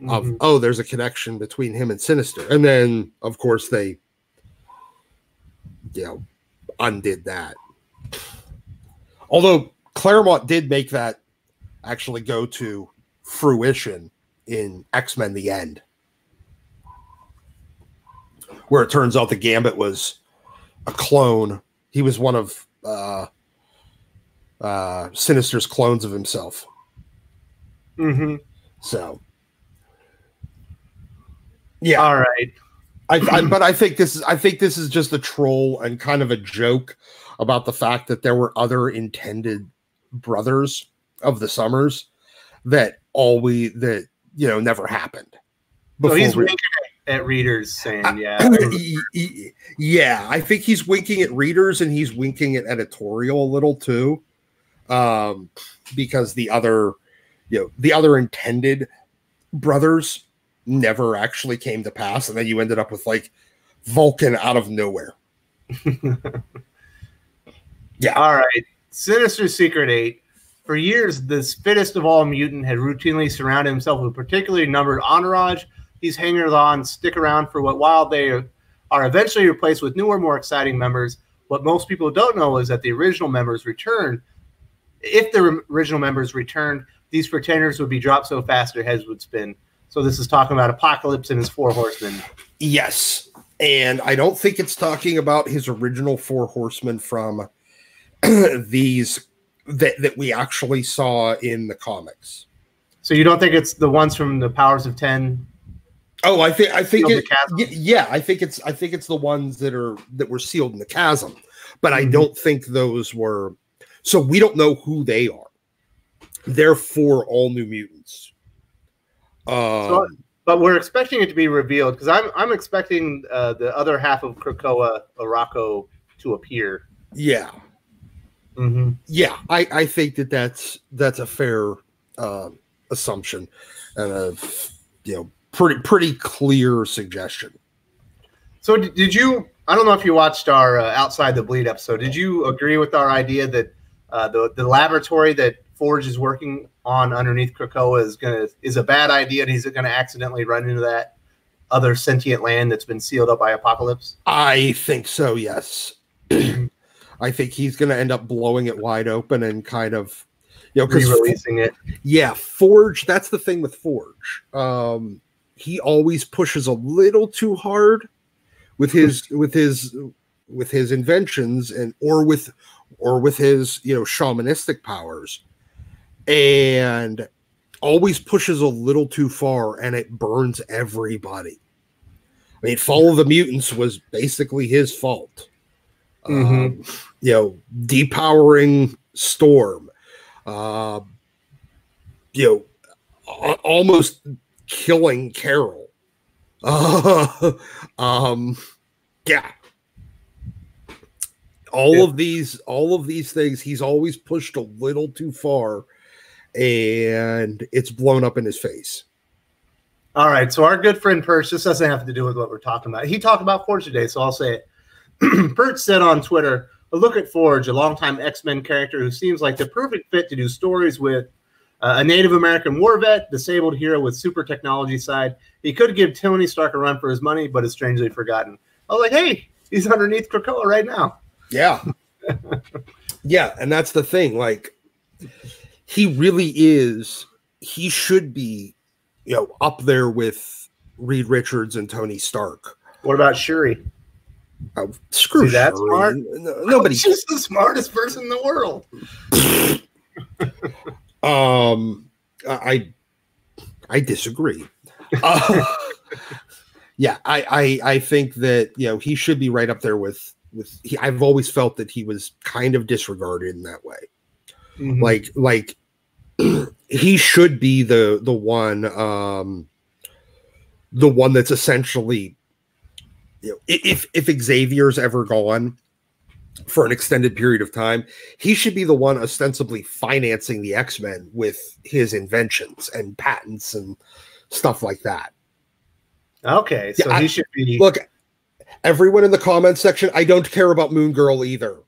B: of, oh, there's a connection between him and Sinister, and then of course they, undid that. Although Claremont did make that actually go to fruition in X-Men The End, where it turns out the Gambit was a clone. He was one of Sinister's clones of himself.
A: Mm-hmm.
B: So, yeah.
A: All right.
B: But I think this is just a troll and kind of a joke about the fact that there were other intended brothers of the Summers that never happened.
A: So he's winking at readers, saying, "Yeah,
B: yeah." I think he's winking at readers and he's winking at editorial a little too, because the other intended brothers never actually came to pass, and then you ended up with like Vulcan out of nowhere. Yeah.
A: All right. Sinister Secret 8. For years, this fittest of all mutant had routinely surrounded himself with a particularly numbered entourage. These hangers-on stick around for while they are eventually replaced with newer, more exciting members. What most people don't know is that the original members returned. If the original members returned, these pretenders would be dropped so fast their heads would spin. So this is talking about Apocalypse and his 4 horsemen.
B: Yes. And I don't think it's talking about his original 4 horsemen from these that we actually saw in the comics.
A: So you don't think it's the ones from the Powers of 10?
B: Oh, I think yeah, I think it's the ones that were sealed in the chasm. But I don't think those were, so we don't know who they are. They're 4 all New Mutants.
A: But we're expecting it to be revealed, because I'm expecting the other half of Krakoa Arako to appear.
B: Yeah.
A: Mm-hmm.
B: Yeah, I think that's a fair assumption and a pretty clear suggestion.
A: So did you? I don't know if you watched our Outside the Bleed episode. Did you agree with our idea that the laboratory that Forge is working on underneath Krakoa is a bad idea, and he's going to accidentally run into that other sentient land that's been sealed up by Apocalypse?
B: I think so. Yes. I think he's going to end up blowing it wide open and kind of,
A: re-releasing it.
B: Yeah, Forge. That's the thing with Forge. He always pushes a little too hard with his inventions or with his shamanistic powers, and always pushes a little too far, and it burns everybody. I mean, Fall of the Mutants was basically his fault. Depowering Storm, almost killing Carol. Yeah. All of these things, he's always pushed a little too far, and it's blown up in his face.
A: All right, so our good friend Perch, this doesn't have to do with what we're talking about. He talked about Forge today, so I'll say it. Perch said on Twitter, a look at Forge, a longtime X-Men character who seems like the perfect fit to do stories with a Native American war vet, disabled hero with super technology side. He could give Tony Stark a run for his money, but is strangely forgotten. I was like, hey, he's underneath Krakoa right now.
B: Yeah. Yeah, and that's the thing. Like, he really is, he should be, up there with Reed Richards and Tony Stark.
A: What about Shuri?
B: Screw
A: that
B: Shuri.
A: smart?
B: Nobody.
A: She's the smartest person in the world.
B: I disagree. Yeah, I think that he should be right up there with. I've always felt that he was kind of disregarded in that way. Mm-hmm. Like he should be the one that's essentially, if Xavier's ever gone for an extended period of time, he should be the one ostensibly financing the X-Men with his inventions and patents and stuff like that.
A: Okay, so he should be.
B: Look, everyone in the comments section, I don't care about Moon Girl either.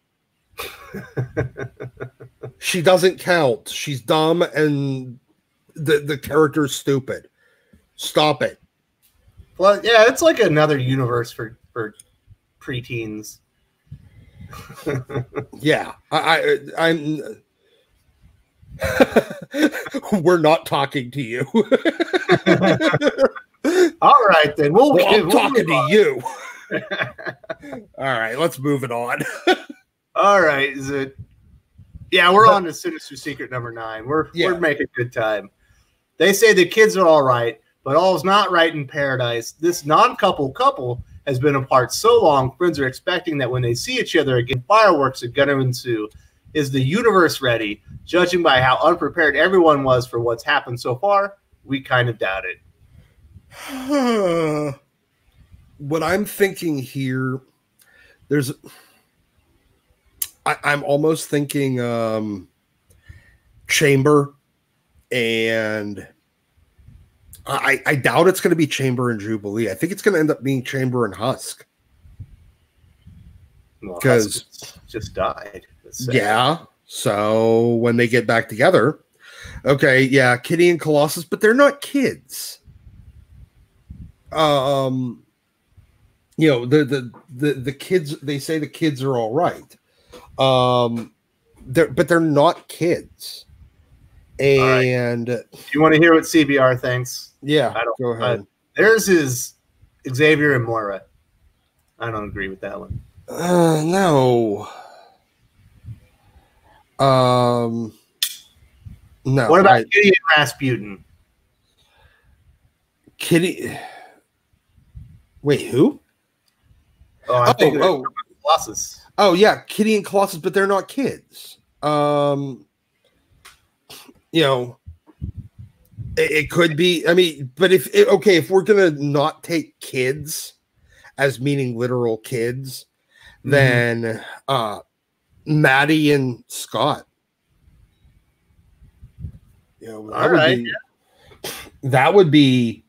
B: She doesn't count. She's dumb and the character's stupid. Stop it.
A: Well, yeah, it's like another universe for preteens.
B: Yeah, I'm We're not talking to you.
A: All right, then.
B: I'm talking to you. All right, let's move it on.
A: All right, is it? Yeah, we're on to Sinister Secret number 9. We're making good time. They say the kids are all right, but all's not right in paradise. This non-couple couple has been apart so long, friends are expecting that when they see each other again, fireworks are going to ensue. Is the universe ready? Judging by how unprepared everyone was for what's happened so far, we kind of doubt it.
B: What I'm thinking here, I'm almost thinking Chamber, and I doubt it's going to be Chamber and Jubilee. I think it's going to end up being Chamber and Husk. Because
A: just died.
B: Yeah. So when they get back together, okay, yeah, Kitty and Colossus, but they're not kids. The kids, they say the kids are all right. They're not kids. And
A: do you want to hear what CBR thinks?
B: Yeah, go ahead.
A: Theirs is Xavier and Moira. I don't agree with that one.
B: No. No.
A: What about Kitty and Rasputin?
B: Kitty. Wait, who?
A: Colossus.
B: Oh yeah, Kitty and Colossus, but they're not kids. It could be. I mean, but if we're gonna not take kids as meaning literal kids, then Maddie and Scott. That would be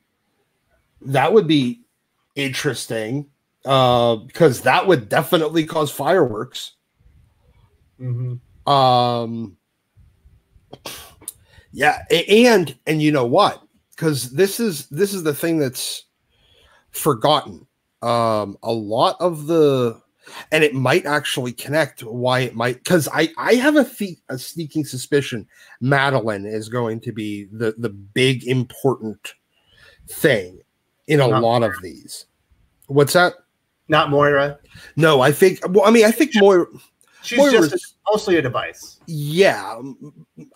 B: interesting, because that would definitely cause fireworks. Yeah, and you know what? Because this is the thing that's forgotten. A lot of and it might actually connect why it might, because I have a sneaking suspicion Madeline is going to be the big important thing in a lot of these. What's that?
A: Not Moira.
B: No, I think Moira.
A: She's just mostly a device.
B: Yeah,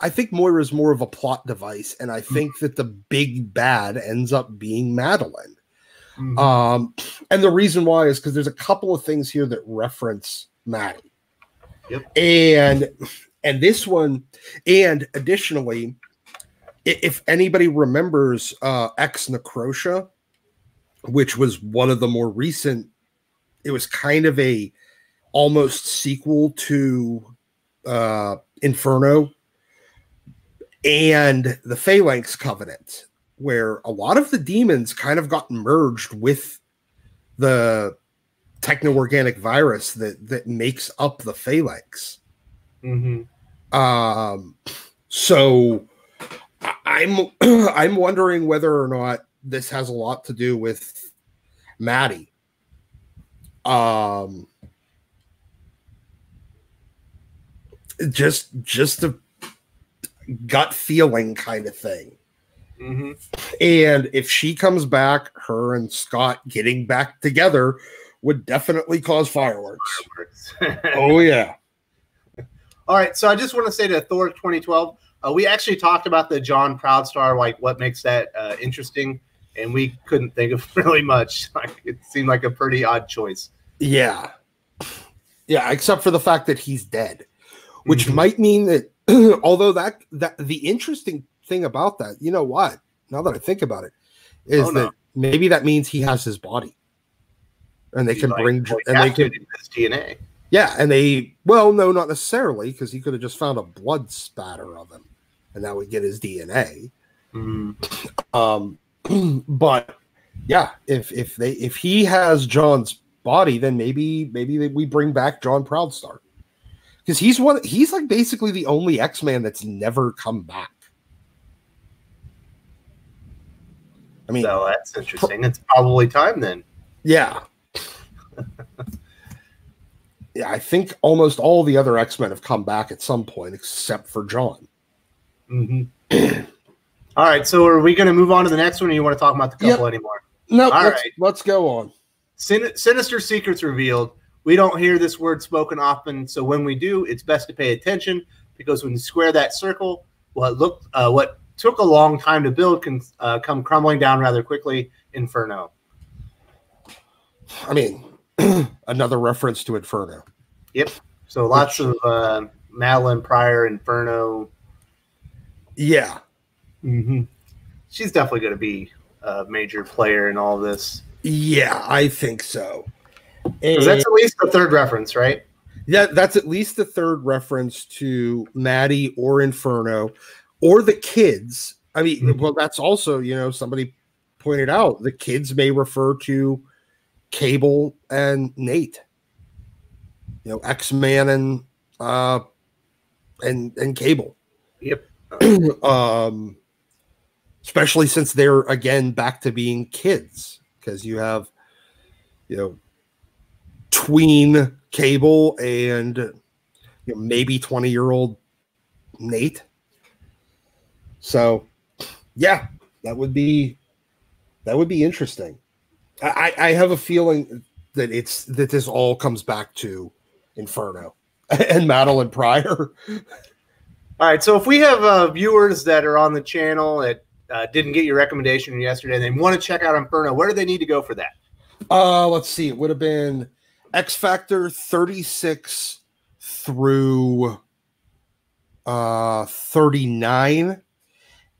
B: I think Moira is more of a plot device, and I think that the big bad ends up being Madeline. And the reason why is because there's a couple of things here that reference Maddie.
A: Yep.
B: And this one, and additionally, if anybody remembers Ex Necrotia, which was one of the more recent, it was kind of a almost sequel to Inferno and the Phalanx Covenant, where a lot of the demons kind of got merged with the techno-organic virus that makes up the Phalanx. So I'm wondering whether or not this has a lot to do with Maddie. Just a gut feeling kind of thing. And if she comes back, her and Scott getting back together would definitely cause fireworks. Oh yeah.
A: All right, so I just want to say to Thor 2012, we actually talked about the John Proudstar, like what makes that interesting, and we couldn't think of really much. Like, it seemed like a pretty odd choice.
B: Yeah, except for the fact that he's dead, which might mean that although that the interesting thing about that, you know what? Now that I think about it, is that maybe that means he has his body, and they can bring and they can
A: his DNA.
B: Yeah, and no, not necessarily, because he could have just found a blood spatter of him, and that would get his DNA. But yeah, if he has John's body, then maybe we bring back John Proudstar, because he's like basically the only X-Man that's never come back. I mean,
A: so that's interesting. It's probably time then.
B: Yeah. Yeah, I think almost all the other X-Men have come back at some point except for John.
A: All right, so are we going to move on to the next one, or you want to talk about the couple anymore?
B: No,
A: All
B: let's go on.
A: Sinister secrets revealed. We don't hear this word spoken often, so when we do, it's best to pay attention, because when you square that circle, what took a long time to build can come crumbling down rather quickly. Inferno.
B: I mean, another reference to Inferno.
A: Yep. So lots of Madeline Pryor, Inferno.
B: Yeah.
A: She's definitely going to be a major player in all this.
B: Yeah, I think so.
A: Because that's at least the third reference, right?
B: Yeah, that's at least the third reference to Maddie or Inferno or the kids. I mean, well, that's also, somebody pointed out the kids may refer to Cable and Nate. X-Man and Cable.
A: Yep.
B: Especially since they're again back to being kids, because you have, tween Cable and maybe 20-year-old Nate. So, yeah, that would be interesting. I have a feeling that this all comes back to Inferno and Madeline Pryor.
A: All right, so if we have viewers that are on the channel that didn't get your recommendation yesterday and they want to check out Inferno, where do they need to go for that?
B: Let's see. It would have been X Factor 36 through 39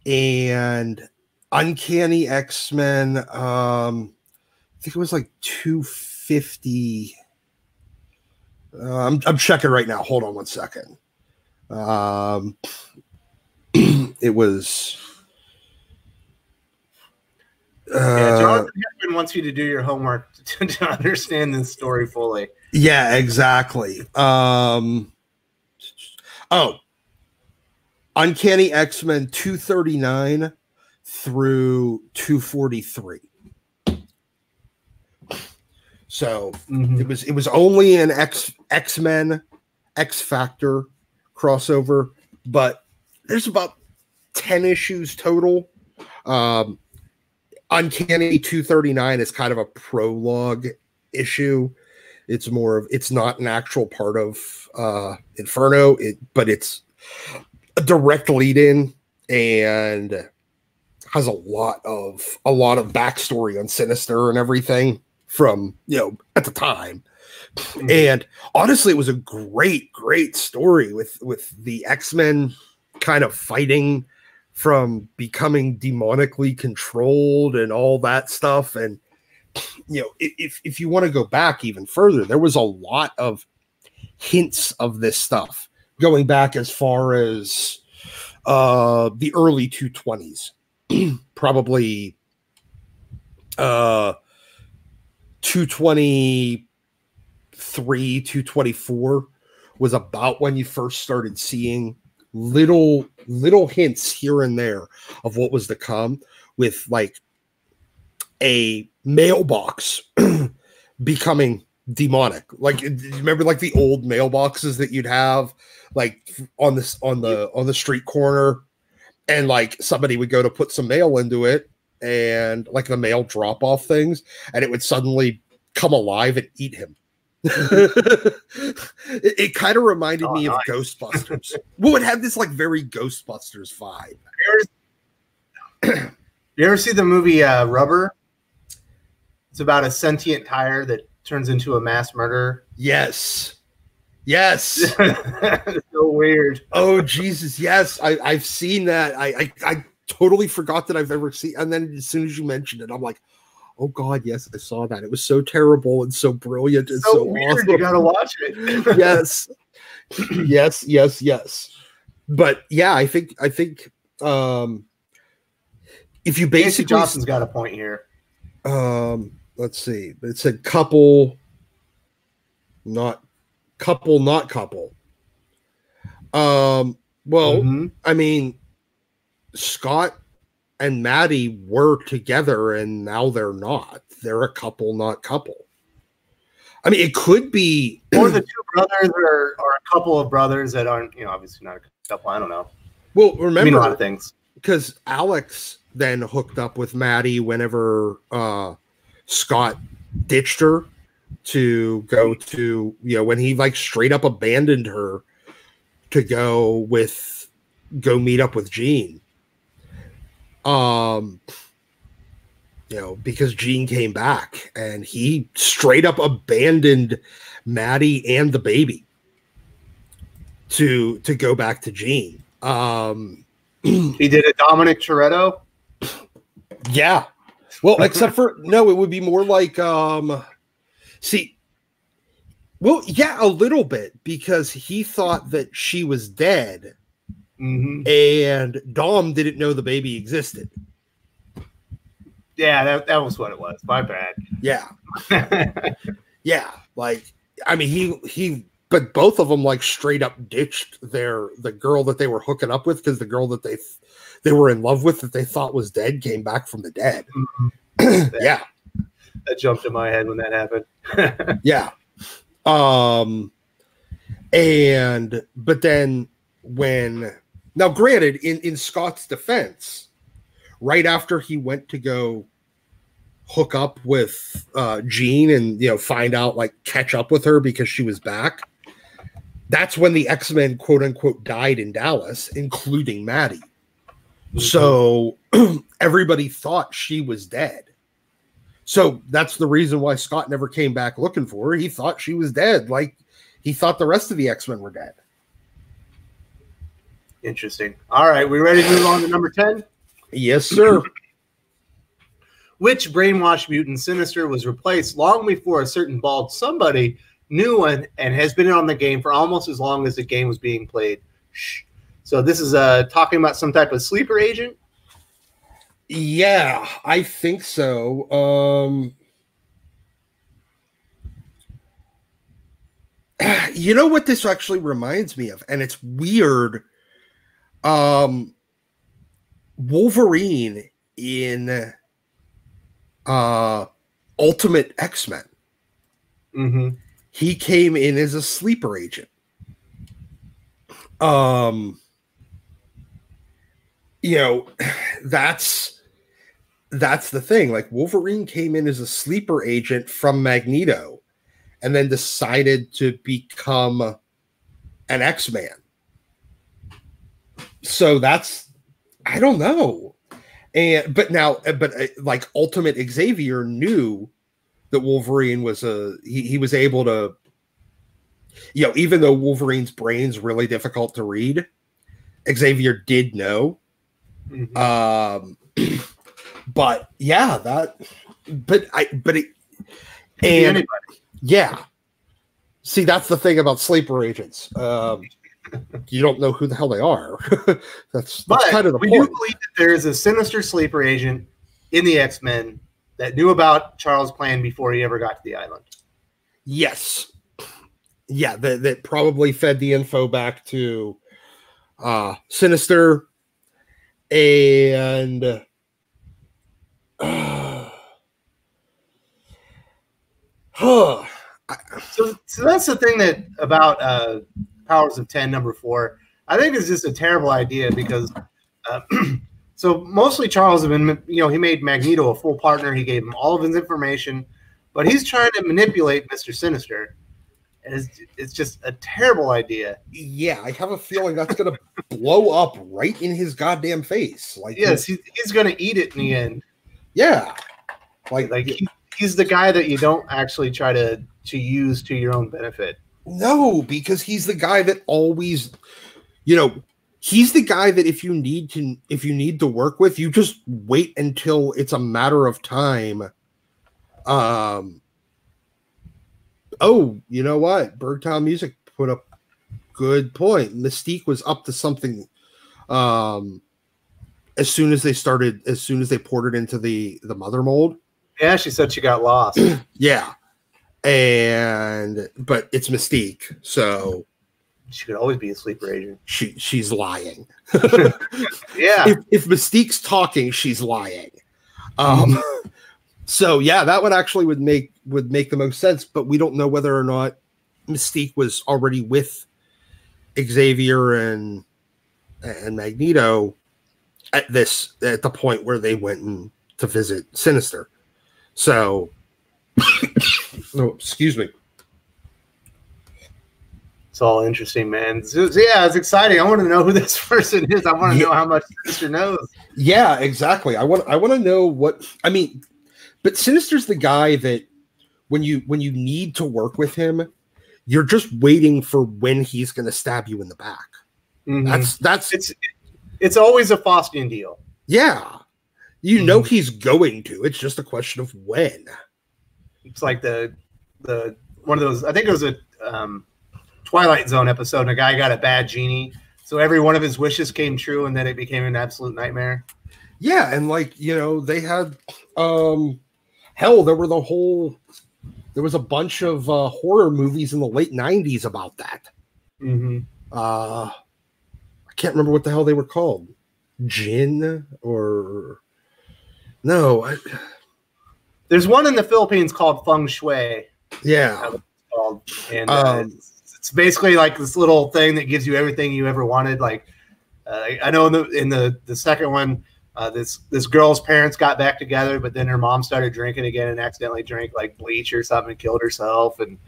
B: and Uncanny X-Men. I think it was like 250. I'm checking right now. Hold on one second. It was.
A: Jonathan Hickman wants you to do your homework to understand this story fully.
B: Yeah, exactly. Uncanny X-Men 239 through 243. So it was only an X-Men X Factor crossover, but there's about 10 issues total. Uncanny 239 is kind of a prologue issue. It's not an actual part of Inferno, but it's a direct lead in and has a lot of backstory on Sinister and everything from at the time. And honestly, it was a great story with the X-Men kind of fighting from becoming demonically controlled and all that stuff. And if you want to go back even further, there was a lot of hints of this stuff going back as far as the early 220s, probably 223, 224 was about when you first started seeing little hints here and there of what was to come, with like a mailbox becoming demonic. Like, remember like the old mailboxes that you'd have like on the street corner, and like somebody would go to put some mail into it, and like the mail drop off things, and it would suddenly come alive and eat him. It kind of reminded me of Ghostbusters. Well, it had this like very Ghostbusters vibe.
A: You ever see the movie Rubber? It's about a sentient tire that turns into a mass murderer.
B: Yes.
A: So weird.
B: Oh Jesus, yes. I've seen that. I totally forgot that I've ever seen. And then as soon as you mentioned it, I'm like, oh God, yes, I saw that. It was so terrible and so brilliant and so
A: weird.
B: Awesome.
A: You gotta watch it.
B: yes. But yeah, I think if you basically,
A: Johnson's got a point here.
B: Let's see. It said couple, not couple. Well, I mean, Scott and Maddie were together and now they're not. They're a couple, not couple. I mean, it could be,
A: or the two brothers, or a couple of brothers that aren't, obviously not a couple. I don't know.
B: Well, remember,
A: I mean, a lot of things.
B: Because Alex then hooked up with Maddie whenever Scott ditched her to go to, when he like straight up abandoned her to go meet up with Jean. Because Jean came back and he straight up abandoned Maddie and the baby to go back to Jean.
A: He did a Dominic Toretto.
B: Yeah. Well, except for no, it would be more like a little bit, because he thought that she was dead, and Dom didn't know the baby existed.
A: Yeah, that was what it was. My bad.
B: Yeah. Yeah. Like, I mean, but both of them like straight up ditched the girl that they were hooking up with, because the girl that they were in love with that they thought was dead came back from the dead. Yeah.
A: That jumped in my head when that happened.
B: Yeah. But then now granted, in Scott's defense, right after he went to go hook up with Jean and find out, like, catch up with her because she was back, that's when the X-Men quote unquote died in Dallas, including Maddie. So everybody thought she was dead. So that's the reason why Scott never came back looking for her. He thought she was dead. Like, he thought the rest of the X-Men were dead.
A: Interesting. All right, we ready to move on to number 10?
B: Yes, sir.
A: Which brainwashed mutant Sinister was replaced long before a certain bald somebody knew one and has been on the game for almost as long as the game was being played? Shh. So this is talking about some type of sleeper agent?
B: Yeah, I think so. You know what this actually reminds me of? And it's weird. Wolverine in Ultimate X-Men. He came in as a sleeper agent. That's the thing. Like, Wolverine came in as a sleeper agent from Magneto and then decided to become an X-Man. So I don't know. But like, Ultimate Xavier knew that Wolverine was he was able to, even though Wolverine's brain's really difficult to read, Xavier did know. But yeah, yeah. See, that's the thing about sleeper agents. You don't know who the hell they are. That's kind of the point.
A: We do believe that there is a Sinister sleeper agent in the X-Men that knew about Charles' plan before he ever got to the island.
B: Yes. Yeah, that probably fed the info back to Sinister, and
A: so that's the thing that about Powers of 10 number 4, I think is just a terrible idea, because so mostly Charles had been, he made Magneto a full partner. He gave him all of his information, but he's trying to manipulate Mr. Sinister. And it's just a terrible idea.
B: Yeah, I have a feeling that's going to blow up right in his goddamn face. Like,
A: yes, he's going to eat it in the end.
B: Yeah,
A: he's the guy that you don't actually try to use to your own benefit.
B: No, because he's the guy that always, he's the guy that if you need to work with, you just wait until it's a matter of time. Oh, you know what? Bergtown Music put up good point. Mystique was up to something as soon as they ported into the mother mold.
A: Yeah, she said she got lost.
B: Yeah. But it's Mystique, so
A: she could always be a sleeper agent.
B: She's lying.
A: Yeah.
B: If Mystique's talking, she's lying. So yeah, that one actually would make the most sense, but we don't know whether or not Mystique was already with Xavier and and Magneto at the point where they went to visit Sinister. So, oh, excuse me.
A: It's all interesting, man. So, yeah, it's exciting. I want to know who this person is. I want to know how much Sinister knows.
B: Yeah, exactly. I want to know what I mean. But Sinister's the guy that when you need to work with him, you're just waiting for when he's going to stab you in the back. Mm-hmm.
A: It's always a Faustian deal.
B: Yeah, you know he's going to. It's just a question of when.
A: It's like the one of those. I think it was a Twilight Zone episode, and a guy got a bad genie, so every one of his wishes came true, and then it became an absolute nightmare.
B: Yeah, and like they had hell, there was a bunch of horror movies in the late 90s about that.
A: Mm-hmm.
B: I can't remember what the hell they were called. Jinn or no?
A: There's one in the Philippines called Feng Shui.
B: Yeah,
A: and it's basically like this little thing that gives you everything you ever wanted. Like I know in the second one, this girl's parents got back together, but then her mom started drinking again and accidentally drank like bleach or something and killed herself. And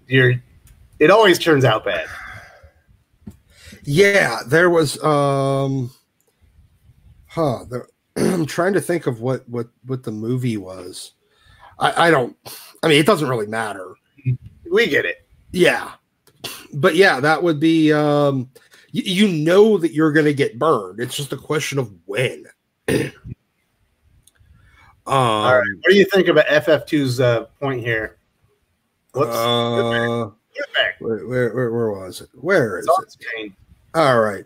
A: it always turns out bad.
B: Yeah, there was I'm trying to think of what the movie was. I mean, it doesn't really matter.
A: We get it.
B: Yeah. But yeah, that would be you know that you're going to get burned. It's just a question of when.
A: All right. What do you think about FF2's point here?
B: Where was it? Where is it?
A: Spain.
B: All right.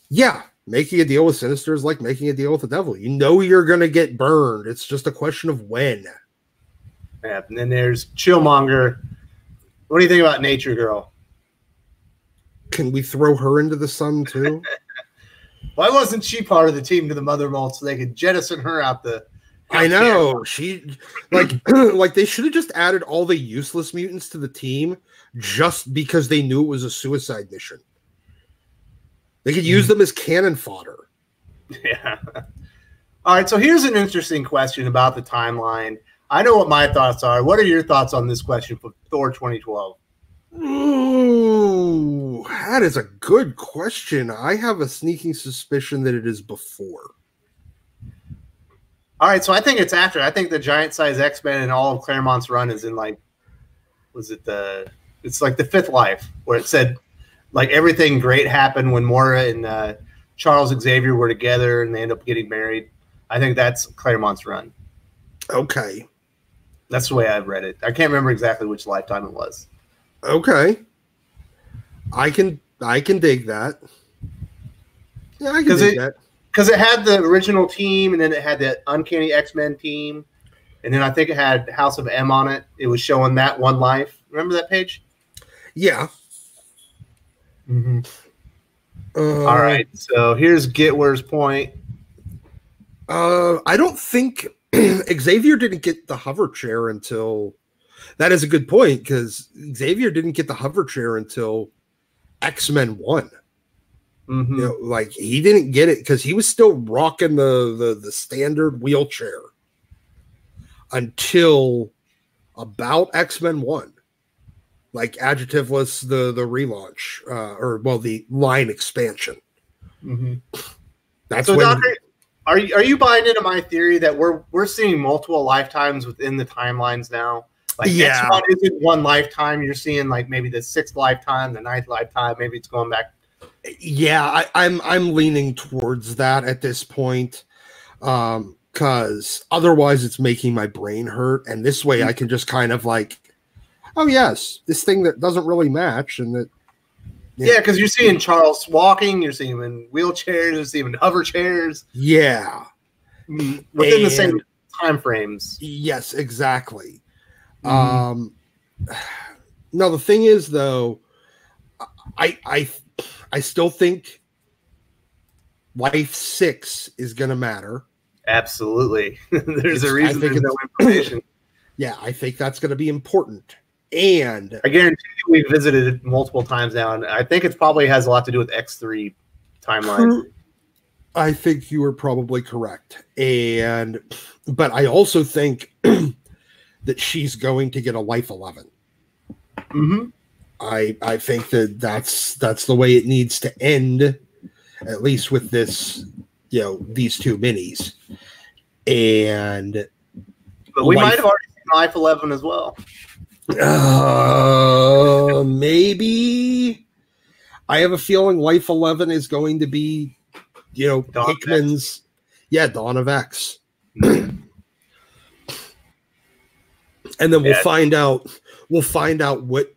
B: Yeah. Making a deal with Sinister is like making a deal with the devil. You know you're going to get burned. It's just a question of when.
A: Yeah. And then there's Chillmonger. What do you think about Nature Girl?
B: Can we throw her into the sun too?
A: Why wasn't she part of the team to the Mother Mold so they could jettison her out the...
B: I know. She like they should have just added all the useless mutants to the team just because they knew it was a suicide mission. They could use them as cannon fodder.
A: Yeah. All right, so here's an interesting question about the timeline. I know what my thoughts are. What are your thoughts on this question for Thor 2012?
B: Ooh, that is a good question. I have a sneaking suspicion that it is before.
A: All right, so I think it's after. I think the giant size X-Men and all of Claremont's run is in it's like the Fifth Life, where it said like everything great happened when Moira and Charles Xavier were together and they end up getting married. I think that's Claremont's run.
B: Okay.
A: That's the way I've read it. I can't remember exactly which lifetime it was.
B: Okay. I can dig that. Yeah, I can dig that.
A: Because it had the original team, and then it had the Uncanny X-Men team, and then I think it had House of M on it. It was showing that one life. Remember that page?
B: Yeah.
A: Mm-hmm. All right. So here's Gitwer's point.
B: I don't think Xavier didn't get the hover chair until... That is a good point, because Xavier didn't get the hover chair until X-Men 1.
A: Mm-hmm.
B: You know, like he didn't get it because he was still rocking the standard wheelchair until about X-Men 1. Like adjectiveless, the relaunch, the line expansion.
A: Mm-hmm.
B: That's
A: so,
B: when.
A: Doctor, are you buying into my theory that we're seeing multiple lifetimes within the timelines now? Like X1 isn't one lifetime. You're seeing like maybe the 6th lifetime, the 9th lifetime. Maybe it's going back.
B: Yeah, I'm leaning towards that at this point, because otherwise it's making my brain hurt, and this way I can just kind of like, oh yes, this thing that doesn't really match, and that.
A: Yeah, because you're seeing Charles walking, you're seeing him in wheelchairs, you're seeing him in hover chairs.
B: Yeah,
A: within the same time frames.
B: Yes, exactly. Mm-hmm. No, the thing is though, I still think Life 6 is going to matter.
A: Absolutely. There's a reason there's no information.
B: Yeah, I think that's going to be important. And
A: I guarantee you we've visited it multiple times now, and I think it probably has a lot to do with X3 timeline.
B: I think you are probably correct. But I also think that she's going to get a Life 11.
A: Mm-hmm.
B: I think that's the way it needs to end, at least with this, these two minis.
A: But we might have already seen Life 11 as well.
B: Maybe. I have a feeling Life 11 is going to be, Hickman's, Dawn of X. And then we'll find out what,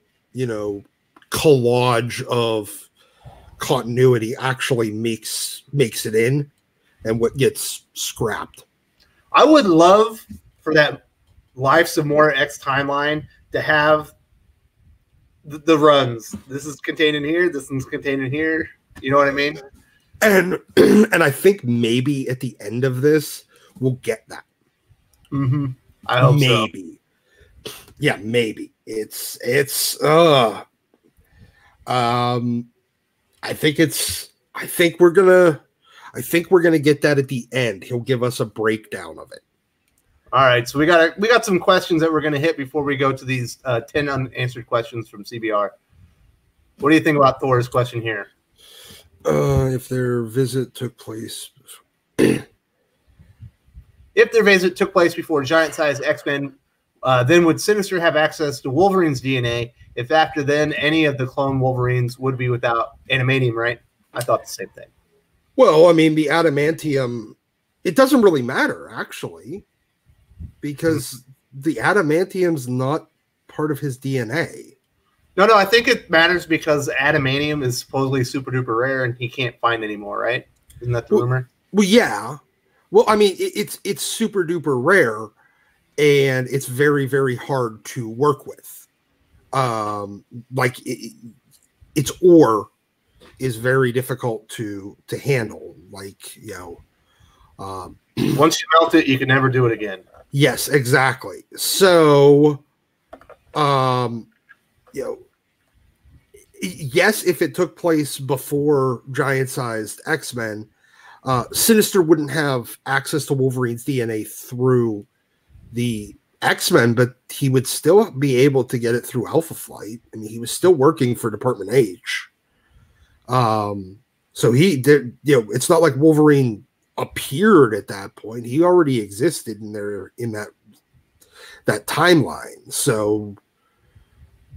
B: collage of continuity actually makes it in and what gets scrapped.
A: I would love for that Life Some More X timeline to have the runs. This is contained in here. This one's contained in here. You know what I mean?
B: And I think maybe at the end of this we'll get that.
A: Mm-hmm. I hope
B: maybe. So. Yeah, maybe. I think we're gonna get that at the end. He'll give us a breakdown of it.
A: All right, so we got some questions that we're gonna hit before we go to these 10 unanswered questions from CBR. What do you think about Thor's question here?
B: If their visit took place
A: before giant-sized X-Men, then would Sinister have access to Wolverine's DNA? If after then any of the clone Wolverines would be without adamantium, right? I thought the same thing.
B: Well, I mean, the adamantium, it doesn't really matter, actually, because the adamantium's not part of his DNA.
A: No, I think it matters because adamantium is supposedly super duper rare and he can't find anymore, right? Isn't that the rumor?
B: Well, yeah. Well, I mean, it's super duper rare and it's very, very hard to work with. Its ore is very difficult to handle. Once
A: you melt it, you can never do it again.
B: Yes, exactly. So, yes, if it took place before giant-sized X-Men, Sinister wouldn't have access to Wolverine's DNA through the X-Men, but he would still be able to get it through Alpha Flight. I mean, he was still working for Department H. So he did, it's not like Wolverine appeared at that point. He already existed in that timeline. So,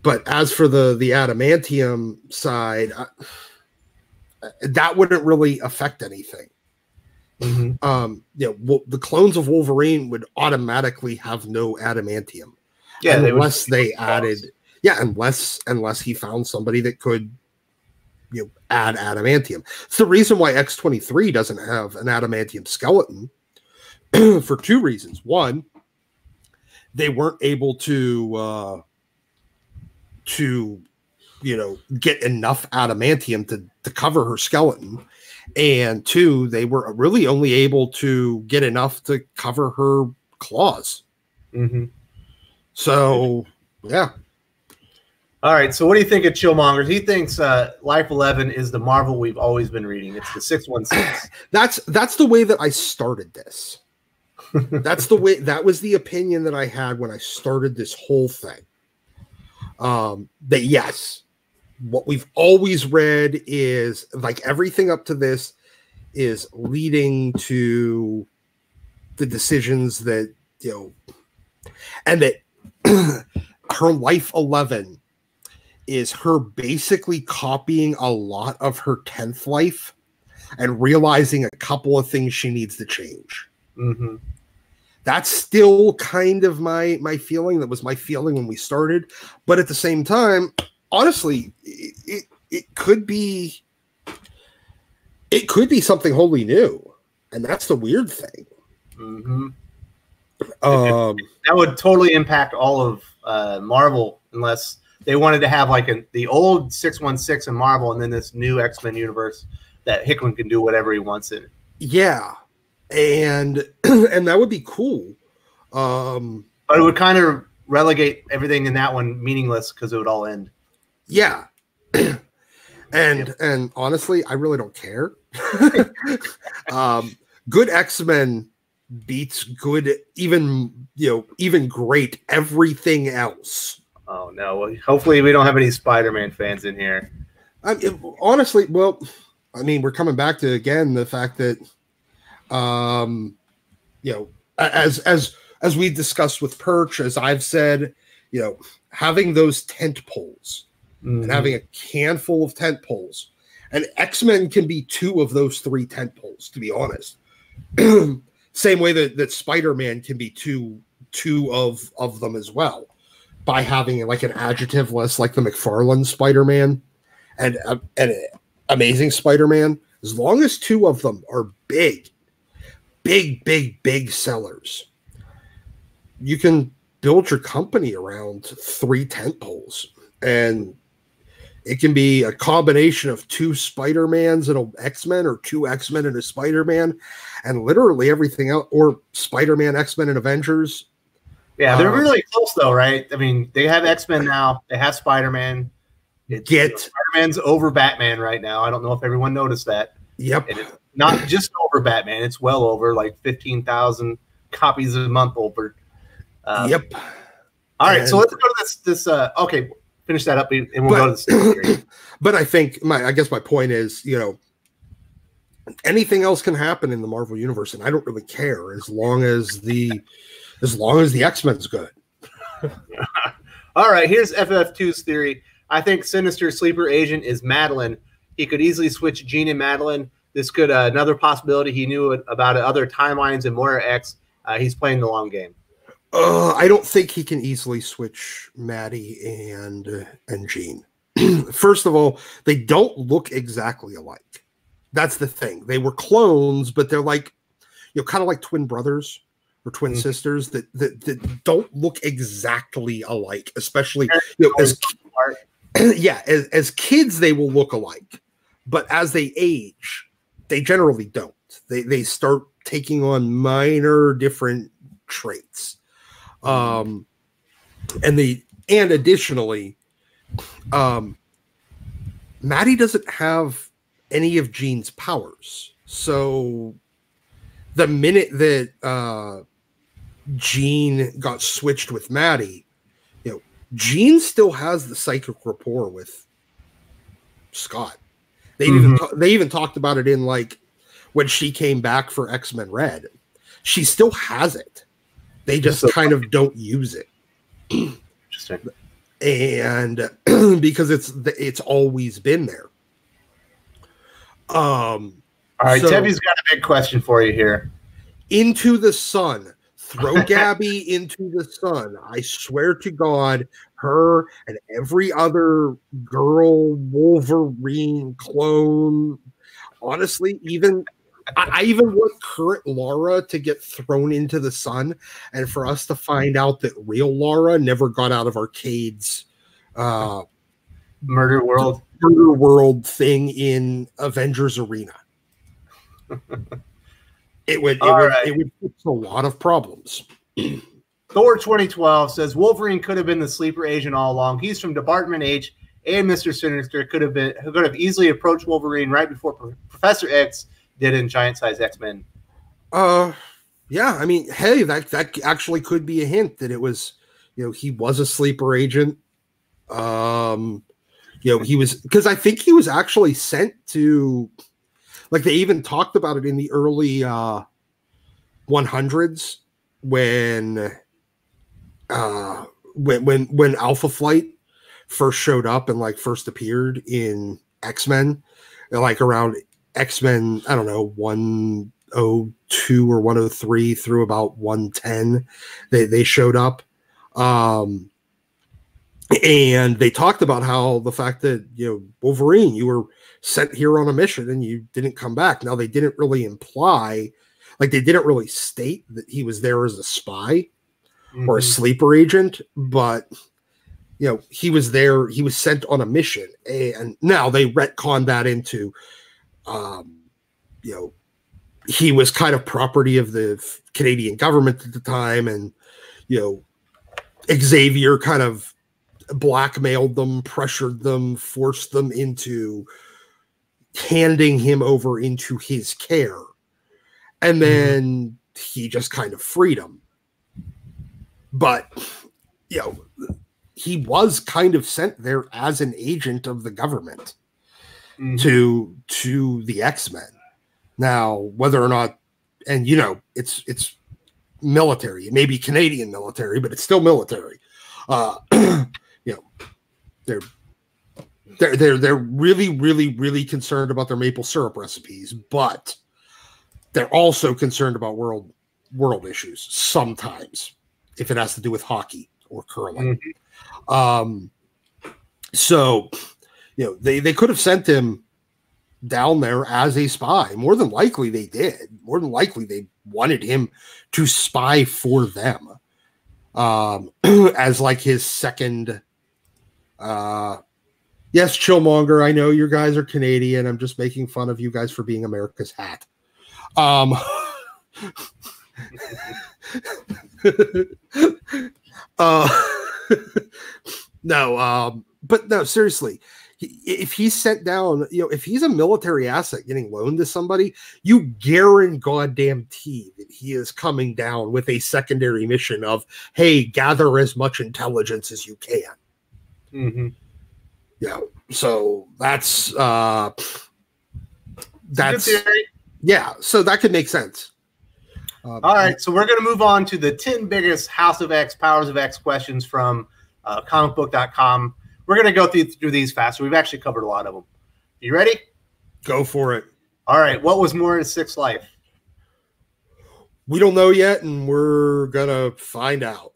B: but as for the adamantium side, that wouldn't really affect anything. Mm-hmm. The clones of Wolverine would automatically have no adamantium.
A: Yeah,
B: unless they added. Yeah, unless he found somebody that could, add adamantium. It's the reason why X-23 doesn't have an adamantium skeleton for two reasons. One, they weren't able to get enough adamantium to cover her skeleton. And two, they were really only able to get enough to cover her claws.
A: Mm-hmm.
B: So, yeah.
A: All right. So, what do you think of Chillmonger? He thinks Life 11 is the Marvel we've always been reading. It's the 616.
B: That's the way that I started this. That was the opinion that I had when I started this whole thing. That yes. What we've always read is like everything up to this is leading to the decisions that, and that her Life 11 is her basically copying a lot of her 10th life and realizing a couple of things she needs to change.
A: Mm-hmm.
B: That's still kind of my feeling. That was my feeling when we started. But at the same time, honestly, it could be something wholly new, and that's the weird thing.
A: Mm-hmm. That would totally impact all of Marvel, unless they wanted to have like the old 616 in Marvel, and then this new X-Men universe that Hickman can do whatever he wants in.
B: Yeah, and that would be cool.
A: But it would kind of relegate everything in that one meaningless because it would all end.
B: Yeah. And honestly, I really don't care. Good X-Men beats good, even great everything else.
A: Oh no! Well, hopefully we don't have any Spider-Man fans in here.
B: Honestly, well, I mean, we're coming back to again the fact that, as we discussed with Perch, as I've said, having those tent poles and having a handful of tent poles, and X-Men can be 2 of those 3 tent poles, to be honest. Same way that Spider-Man can be two of them as well, by having like an adjective list like the McFarlane Spider-Man and Amazing Spider-Man. As long as 2 of them are big sellers, you can build your company around 3 tent poles, and it can be a combination of 2 Spider-Mans and an X-Men, or 2 X-Men and a Spider-Man, and literally everything else, or Spider-Man, X-Men, and Avengers.
A: Yeah, they're really close though, right? I mean, they have X-Men now. They have Spider-Man. Spider-Man's over Batman right now. I don't know if everyone noticed that.
B: Yep.
A: And it's not just over Batman. It's well over, like 15,000 copies a month over.
B: Yep.
A: All right, so let's go to this. Okay, finish that up, and we'll go to the story.
B: But I think I guess my point is, anything else can happen in the Marvel universe, and I don't really care as long as the X-Men's good.
A: All right, here's FF2's theory. I think Sinister's sleeper agent is Madeline. He could easily switch Jean and Madeline. This could another possibility. He knew about other timelines in Moira X. He's playing the long game.
B: I don't think he can easily switch Maddie and Jean. First of all, they don't look exactly alike. That's the thing. They were clones, but they're like, kind of like twin brothers or twin sisters that don't look exactly alike, especially as kids they will look alike, but as they age, they generally don't. They start taking on minor different traits. And additionally, Maddie doesn't have any of Jean's powers. So the minute that Jean got switched with Maddie, Jean still has the psychic rapport with Scott. They even talked about it in like when she came back for X-Men Red. She still has it. They just kind of don't use it.
A: Interesting.
B: And because it's always been there. All
A: right, Tevya's got a big question for you here.
B: Into the sun. Throw Gabby into the sun. I swear to God, her and every other girl Wolverine clone. Honestly, I even want current Laura to get thrown into the sun, and for us to find out that real Laura never got out of Arcade's
A: Murder
B: World thing in Avengers Arena. It would fix a lot of problems.
A: Thor 2012 says Wolverine could have been the sleeper agent all along. He's from Department H, and Mister Sinister could have easily approached Wolverine right before Professor X did in Giant Size X-Men.
B: Yeah, I mean, hey, that actually could be a hint that it was, he was a sleeper agent. He was, because I think he was actually sent to, like, they even talked about it in the early 100s when Alpha Flight first showed up and like first appeared in X-Men, like around X-Men, I don't know, 102 or 103 through about 110, they showed up. And they talked about how the fact that, Wolverine, you were sent here on a mission and you didn't come back. Now, they didn't really imply, like, they didn't really state that he was there as a spy or a sleeper agent, but, he was there, he was sent on a mission. And now they retconned that into, he was kind of property of the Canadian government at the time. And, Xavier kind of blackmailed them, pressured them, forced them into handing him over into his care. And then he just kind of freed him. But, you know, he was kind of sent there as an agent of the government to the X-Men. Now, whether or not, and you know, it's military. It may be Canadian military, but it's still military. You know, they're really concerned about their maple syrup recipes, but they're also concerned about world issues sometimes, if it has to do with hockey or curling. So, you know, they could have sent him down there as a spy. More than likely they did. More than likely they wanted him to spy for them, as like his second. Yes, Chillmonger, I know you guys are Canadian. I'm just making fun of you guys for being America's hat. No, but no, seriously, if he's sent down, you know, if he's a military asset getting loaned to somebody, you guarantee that he is coming down with a secondary mission of, hey, gather as much intelligence as you can. Yeah, so that's yeah, so that could make sense.
A: All right, so we're going to move on to the 10 biggest House of X, Powers of X questions from comicbook.com. We're going to go through these fast. We've actually covered a lot of them. You ready?
B: Go for it.
A: All right, what was Moira's sixth life?
B: We don't know yet, and we're going to find out.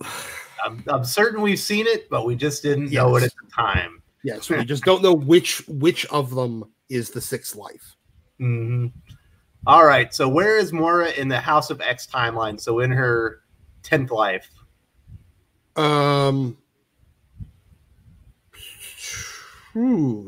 A: I'm certain we've seen it, but we just didn't know it at the time.
B: Yes, we just don't know which of them is the sixth life.
A: All right, so where is Moira in the House of X timeline? So in her 10th life.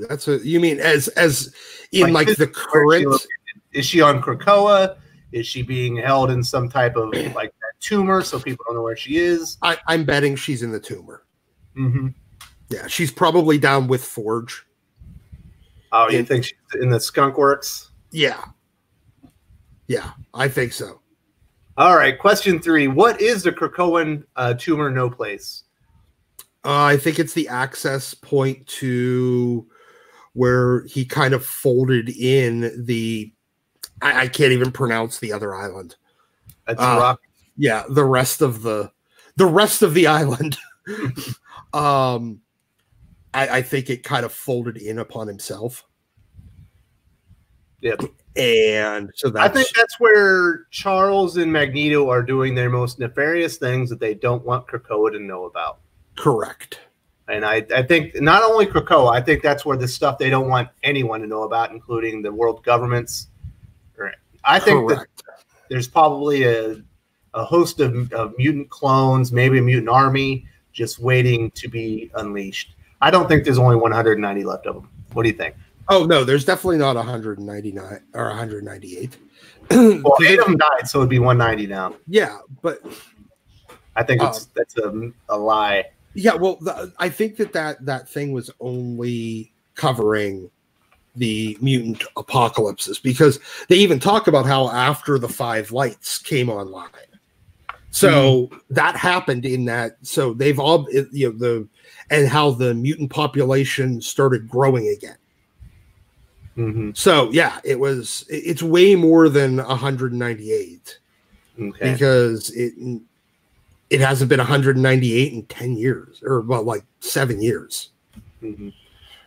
B: That's you mean as in like the current?
A: Is she on Krakoa? Is she being held in some type of like that tumor so people don't know where she is?
B: I'm betting she's in the tumor. Yeah, she's probably down with Forge.
A: Oh, you think she's in the Skunk Works?
B: Yeah. Yeah, I think so.
A: All right, question 3. What is the Krakoan tumor no place?
B: I think it's the access point to where he kind of folded in the... I can't even pronounce the other island.
A: That's rock.
B: Yeah, the rest of the island. I think it kind of folded in upon himself.
A: Yep.
B: And so
A: I think that's where Charles and Magneto are doing their most nefarious things that they don't want Krakoa to know about.
B: Correct.
A: And I think not only Krakoa, I think that's where the stuff they don't want anyone to know about, including the world governments. I think that there's probably a host of mutant clones, maybe a mutant army, just waiting to be unleashed. I don't think there's only 190 left of them. What do you think?
B: Oh, no, there's definitely not 199 or 198.
A: Well, 8 of them died, so it'd be 190 now.
B: Yeah, but
A: I think that's a lie.
B: Yeah, well, I think that thing was only covering the mutant apocalypses, because they even talk about how after the 5 lights came online. So that happened in that. So they've all, you know, and how the mutant population started growing again. So yeah, it's way more than 198 because it hasn't been 198 in 10 years or well, like 7 years.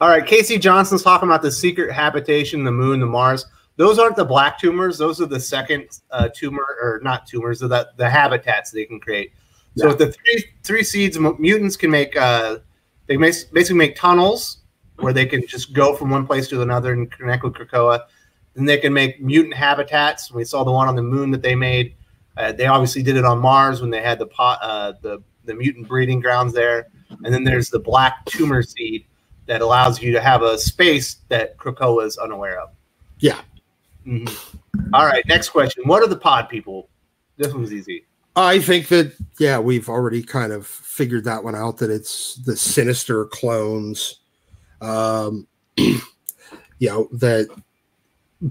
A: All right. Casey Johnson's talking about the secret habitation, the moon, the Mars. Those aren't the black tumors. Those are the second tumor, or not tumors, the habitats they can create. So with the three seeds, mutants can make, they basically make tunnels where they can just go from one place to another and connect with Krakoa. Then they can make mutant habitats. We saw the one on the moon that they made. They obviously did it on Mars when they had the mutant breeding grounds there. And then there's the black tumor seed that allows you to have a space that Krakoa is unaware of.
B: Yeah.
A: All right, next question. What are the pod people? This one's easy.
B: I think that, yeah, we've already kind of figured that one out, that it's the Sinister clones. That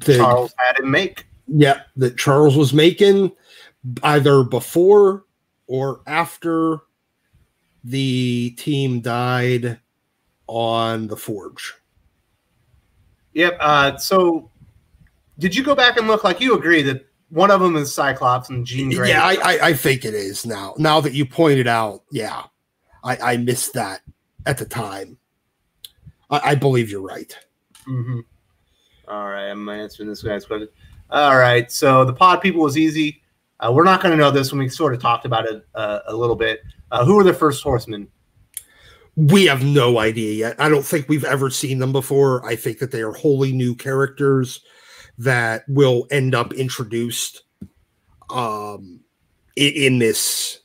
A: Charles had him make.
B: Yeah, that Charles was making either before or after the team died on the Forge.
A: Yep. So did you go back and look? Like, you agree that one of them is Cyclops and Jean Grey?
B: Yeah, I think it is now. Now that you pointed out, yeah, I missed that at the time. I believe you're right.
A: Mm-hmm. All right, I'm answering this guy's question. All right, so the pod people was easy. We're not going to know this one. We sort of talked about it a little bit. Who were the first horsemen?
B: We have no idea yet. I don't think we've ever seen them before. I think that they are wholly new characters that will end up introduced in this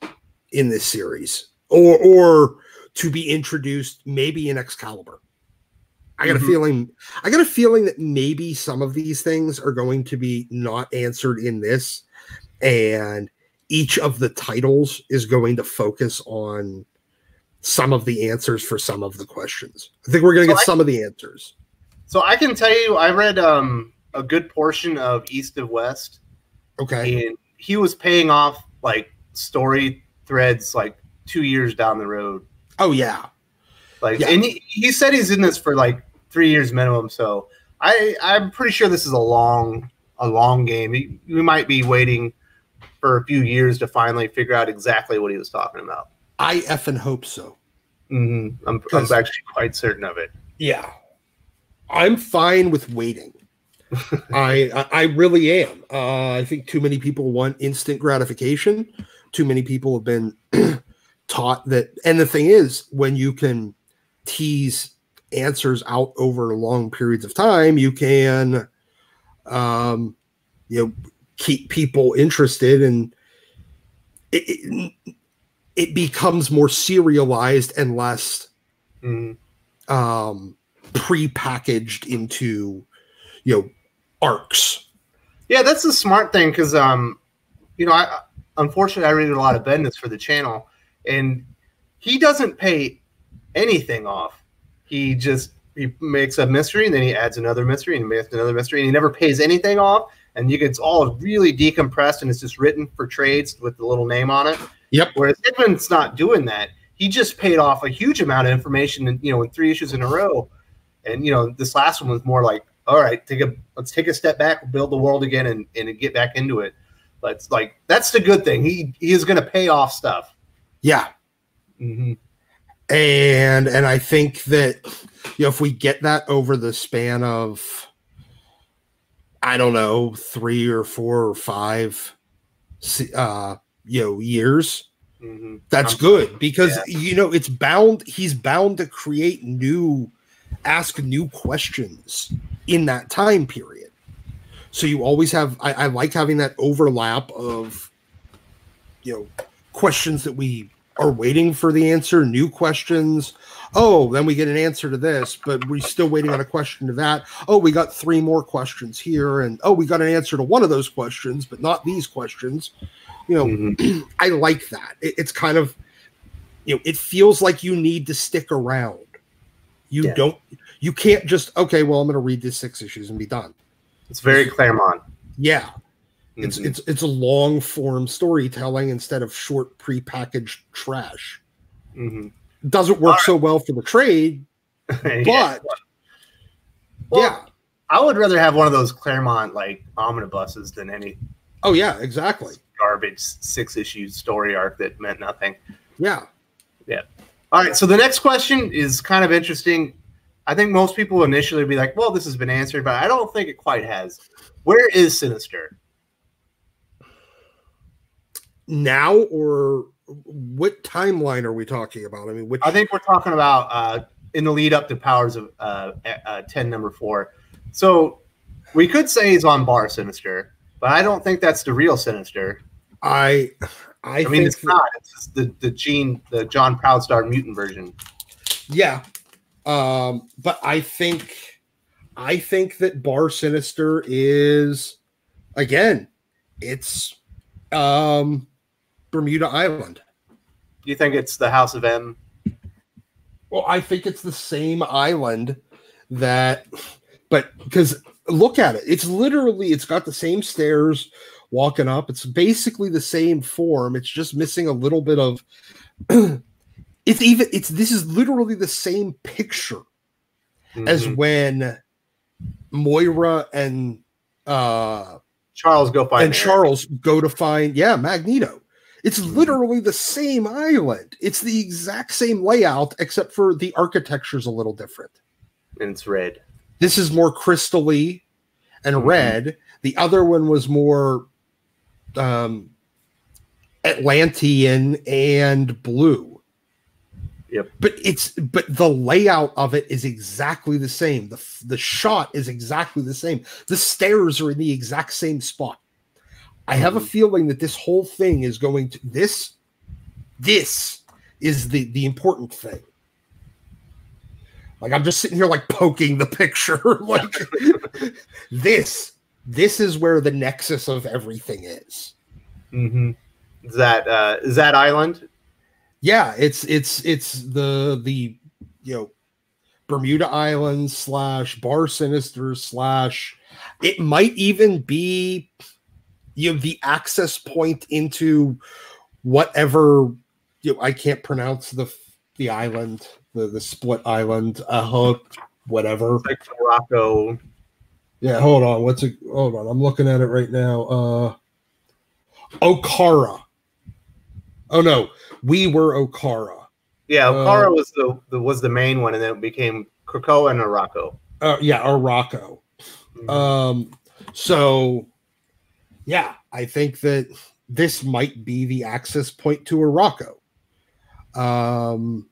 B: series, or to be introduced maybe in Excalibur. I got a feeling that maybe some of these things are going to be not answered in this, and each of the titles is going to focus on some of the answers for some of the questions. I think we're going to get some of the answers.
A: So I can tell you, I read a good portion of East of West.
B: Okay.
A: And he was paying off like story threads like 2 years down the road.
B: Oh yeah.
A: Like, yeah. And he said he's in this for like 3 years minimum. So I'm pretty sure this is a long game. We might be waiting for a few years to finally figure out exactly what he was talking about.
B: I effing hope so.
A: Mm-hmm. I'm actually quite certain of it.
B: Yeah. I'm fine with waiting. I really am. I think too many people want instant gratification. Too many people have been taught that. And the thing is, when you can tease answers out over long periods of time, you can, keep people interested, and it becomes more serialized and less pre-packaged into, arcs.
A: Yeah, that's the smart thing, because unfortunately I read a lot of Bendis for the channel, and he doesn't pay anything off. He makes a mystery, and then he adds another mystery, and he makes another mystery, and he never pays anything off. And it's all really decompressed, and it's just written for trades with the little name on it.
B: Yep.
A: Whereas Hickman's not doing that. He just paid off a huge amount of information, in 3 issues in a row. And this last one was more like, all right, let's take a step back, build the world again, and get back into it. But it's like, that's the good thing. He is going to pay off stuff.
B: Yeah.
A: Mm-hmm.
B: And I think that if we get that over the span of, I don't know, 3 or 4 or 5 years, that's good, because it's bound. He's bound to ask new questions in that time period. So you always have. I like having that overlap of, questions that we are waiting for the answer, new questions. Oh, then we get an answer to this, but we're still waiting on a question to that. Oh, we got 3 more questions here, and we got an answer to one of those questions, but not these questions. I like that. It's kind of, it feels like you need to stick around. You can't just, okay, well, I'm going to read these 6 issues and be done.
A: It's very Claremont.
B: Yeah. It's a long form storytelling instead of short prepackaged trash. Doesn't work so well for the trade, but
A: I would rather have one of those Claremont like omnibuses than any.
B: Oh yeah, exactly.
A: Garbage 6-issue story arc that meant nothing.
B: Yeah.
A: All right, so the next question is kind of interesting. I think most people initially be like, well, this has been answered, but I don't think it quite has. Where is Sinister?
B: Now, or what timeline are we talking about? I mean,
A: I think we're talking about in the lead up to Powers of 10 number 4. So we could say he's on Bar Sinister, but I don't think that's the real Sinister.
B: I mean,
A: it's not. It's just the John Proudstar mutant version.
B: Yeah, but I think that Bar Sinister is, again, it's Bermuda Island.
A: You think it's the House of M?
B: Well, I think it's the same island but because look at it. It's got the same stairs walking up. It's basically the same form. It's just missing a little bit of this is literally the same picture as when Moira and
A: Charles go
B: to find Magneto. It's literally the same island. It's the exact same layout, except for the architecture's a little different.
A: And it's red.
B: This is more crystally and red. The other one was more Atlantean and blue.
A: Yep.
B: But the layout of it is exactly the same. The shot is exactly the same. The stairs are in the exact same spot. I have a feeling that this whole thing is going to this is the important thing. Like, I'm just sitting here like poking the picture. Like this is where the nexus of everything is.
A: Mm-hmm. Is that island?
B: Yeah, it's the Bermuda Islands / Bar Sinister / it might even be the access point into whatever I can't pronounce the island, the split island, whatever.
A: It's like Morocco.
B: Yeah, hold on. Hold on. I'm looking at it right now. Okara. Oh no, we were Okara.
A: Yeah, Okara was the main one, and then it became Krakoa and Morocco.
B: Morocco. So yeah, I think that this might be the access point to Morocco. I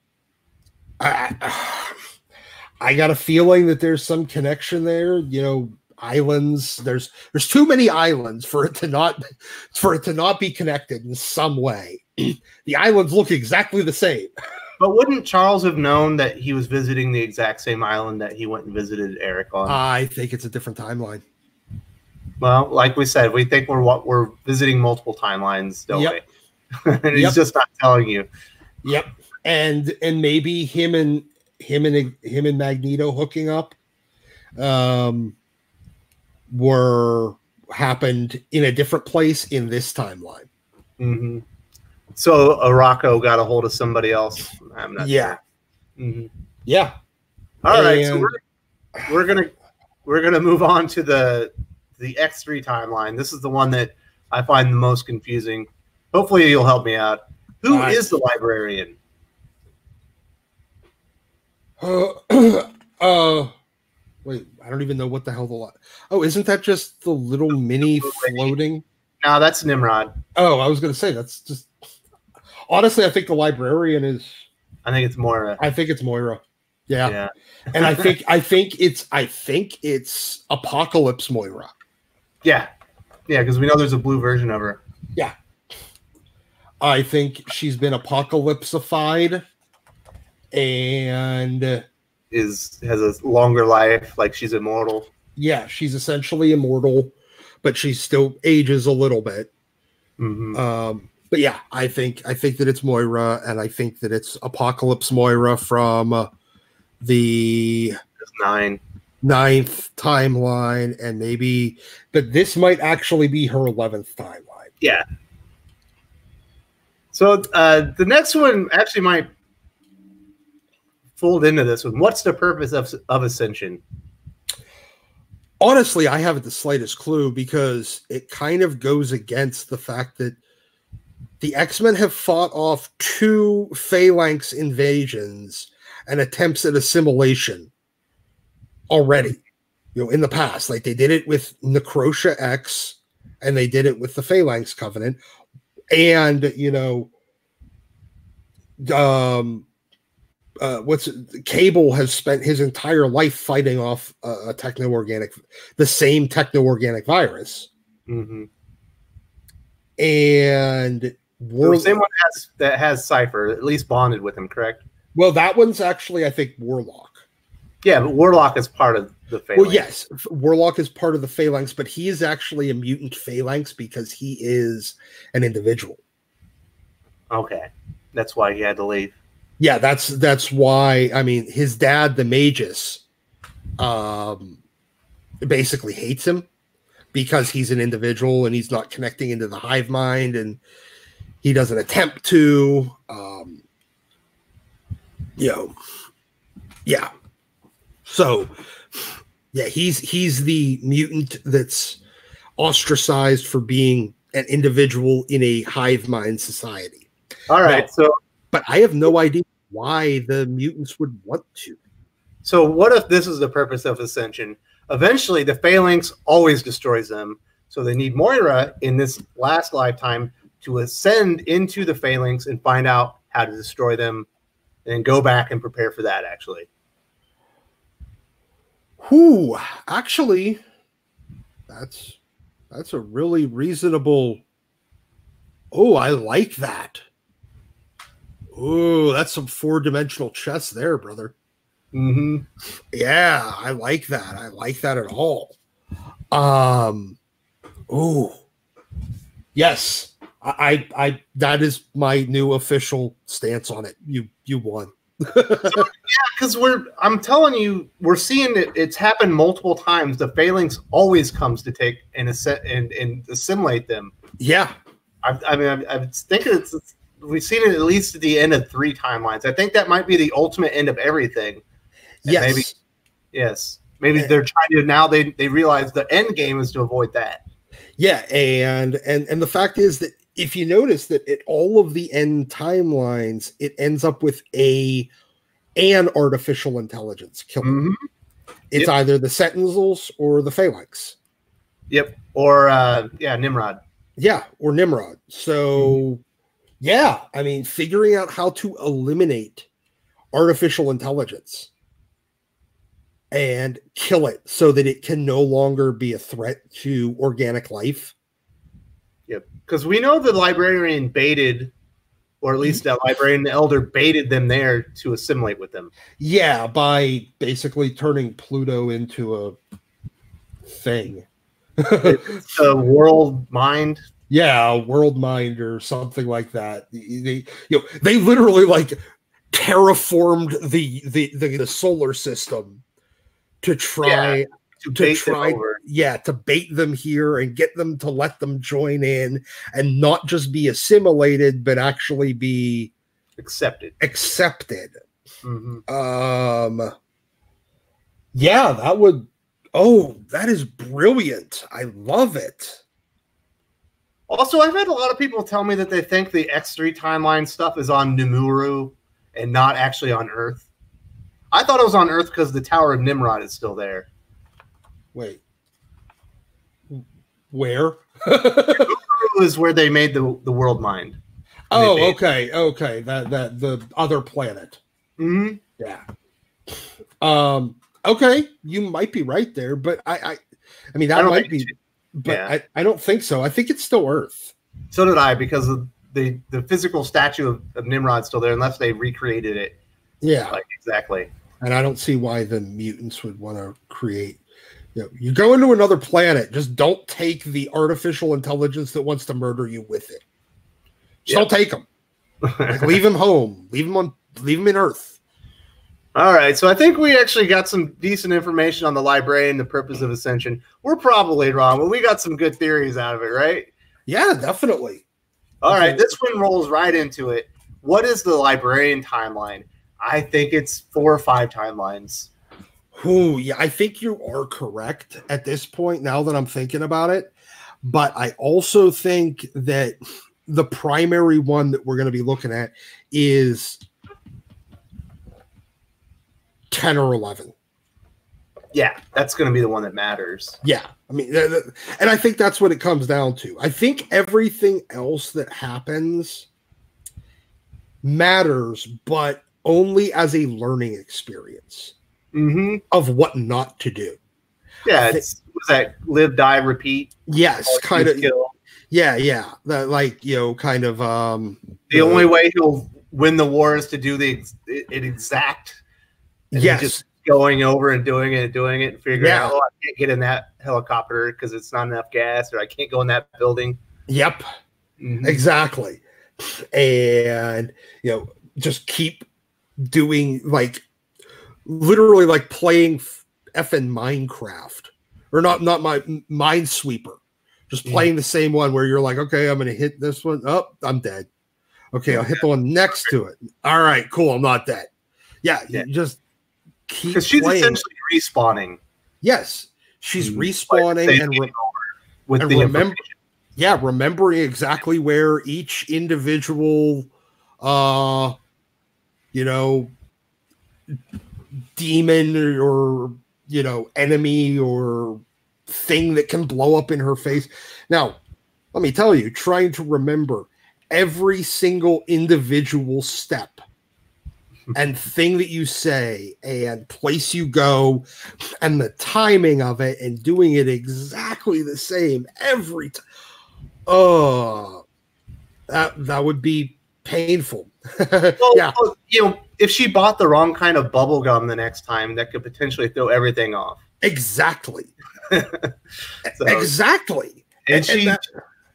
B: got a feeling that there's some connection there. Islands. There's too many islands for it to not be connected in some way. The islands look exactly the same.
A: But wouldn't Charles have known that he was visiting the exact same island that he went and visited Erik on?
B: I think it's a different timeline.
A: Well, like we said, we think we're visiting multiple timelines, don't we? And he's just not telling you.
B: Yep. And maybe him and Magneto hooking up happened in a different place in this timeline.
A: Mm-hmm. So Morocco got a hold of somebody else. I'm not sure. Mm-hmm.
B: Yeah.
A: All right. So we're gonna move on to the X3 timeline. This is the one that I find the most confusing. Hopefully you'll help me out. Who is the librarian?
B: Wait, I don't even know what the hell isn't that just the little mini floating?
A: No, that's Nimrod.
B: Oh, I was going to say that's just. Honestly, I think the librarian is.
A: I think it's Moira.
B: I think it's Moira. Yeah. And I think it's Apocalypse Moira.
A: Yeah, because we know there's a blue version of her.
B: Yeah. I think she's been apocalypsified and
A: has a longer life, like she's immortal.
B: Yeah, she's essentially immortal, but she still ages a little bit.
A: Mm-hmm.
B: But yeah, I think that it's Moira, and I think that it's Apocalypse Moira from the 9th timeline, and maybe, but this might actually be her 11th timeline.
A: Yeah. So the next one actually might fold into this one. What's the purpose of Ascension?
B: Honestly, I haven't the slightest clue, because it kind of goes against the fact that the X-Men have fought off 2 Phalanx invasions and attempts at assimilation already. In the past, like they did it with Necrotia X, and they did it with the Phalanx Covenant, and Cable has spent his entire life fighting off the same techno-organic virus.
A: Mm-hmm.
B: And
A: the same one that has Cypher, at least bonded with him, correct?
B: Well, that one's actually, I think, Warlock.
A: Yeah, but Warlock is part of the Phalanx.
B: Well, yes, Warlock is part of the Phalanx, but he is actually a mutant Phalanx because he is an individual.
A: Okay, that's why he had to leave.
B: Yeah, that's why. I mean, his dad, the Magus, basically hates him because he's an individual and he's not connecting into the hive mind, and he doesn't attempt to. Yeah. So, yeah, he's the mutant that's ostracized for being an individual in a hive mind society.
A: All right,
B: but I have no idea why the mutants would want to.
A: So what if this is the purpose of ascension? Eventually, the phalanx always destroys them. So they need Moira in this last lifetime to ascend into the phalanx and find out how to destroy them and go back and prepare for that, actually.
B: Actually, that's a really reasonable. Oh, I like that. Oh, that's some 4-dimensional chess there, brother.
A: Mm-hmm.
B: Yeah, I like that. I like that at all. Oh, yes. I that is my new official stance on it. You won.
A: Yeah, because I'm telling you, we're seeing it. It's happened multiple times. The phalanx always comes to take and assimilate them.
B: Yeah,
A: I think we've seen it at least at the end of 3 timelines. I think that might be the ultimate end of everything.
B: And
A: maybe they're trying to now. They realize the end game is to avoid that.
B: Yeah, and the fact is that if you notice that at all of the end timelines, it ends up with an artificial intelligence killing.
A: Mm-hmm.
B: It's either the Sentinels or the Phalanx.
A: Yep. Or Nimrod.
B: Yeah, or Nimrod. So yeah, I mean, figuring out how to eliminate artificial intelligence and kill it so that it can no longer be a threat to organic life.
A: Yep. Because we know the librarian baited, or at least that librarian, the elder baited them there to assimilate with them.
B: Yeah, by basically turning Pluto into a thing.
A: It's a world mind.
B: Yeah, world mind or something like that. They literally like terraformed the solar system to try to bait them here and get them to let them join in and not just be assimilated, but actually be
A: accepted.
B: Mm-hmm. Yeah, that would. Oh, that is brilliant. I love it.
A: Also, I've had a lot of people tell me that they think the X3 timeline stuff is on Nimuru and not actually on Earth. I thought it was on Earth because the Tower of Nimrod is still there.
B: Wait. Where?
A: Nimuru is where they made the world mind.
B: Oh, okay. That the other planet.
A: Mm-hmm.
B: Yeah. Okay, you might be right there, but I mean that might be, but I don't think so. I think it's still Earth.
A: So did I, because of the physical statue of Nimrod's still there, unless they recreated it.
B: Yeah,
A: like exactly.
B: And I don't see why the mutants would want to create. You go into another planet, just don't take the artificial intelligence that wants to murder you with it. Just don't take them. Like, leave him home. Leave him in Earth.
A: All right, so I think we actually got some decent information on the librarian, the purpose of Ascension. We're probably wrong, but we got some good theories out of it, right?
B: Yeah, definitely.
A: All right, this one rolls right into it. What is the librarian timeline? I think it's 4 or 5 timelines.
B: Oh, yeah, I think you are correct at this point, now that I'm thinking about it. But I also think that the primary one that we're going to be looking at is 10 or 11.
A: Yeah, that's going to be the one that matters.
B: Yeah. I mean, and I think that's what it comes down to. I think everything else that happens matters, but only as a learning experience of what not to do.
A: Yeah, was that live, die, repeat?
B: Yes, kind of. Yeah. That, like, kind of.
A: The only way he'll win the war is to do the exact. And just going over and doing it and figuring out, I can't get in that helicopter because it's not enough gas, or I can't go in that building.
B: Yep, exactly. and just keep doing like literally like playing effing Minecraft, or not my Minesweeper, just playing the same one where you're like, okay, I'm gonna hit this one, oh, I'm dead. Okay, I'll hit the one next to it. All right, cool, I'm not dead. Yeah. You just keep, because
A: she's essentially respawning.
B: Yes, she's respawning remembering exactly where each individual demon or enemy or thing that can blow up in her face. Now, let me tell you, trying to remember every single individual step and thing that you say and place you go and the timing of it and doing it exactly the same every time. Oh, that would be painful.
A: Well, if she bought the wrong kind of bubble gum the next time, that could potentially throw everything off.
B: Exactly. Exactly.
A: And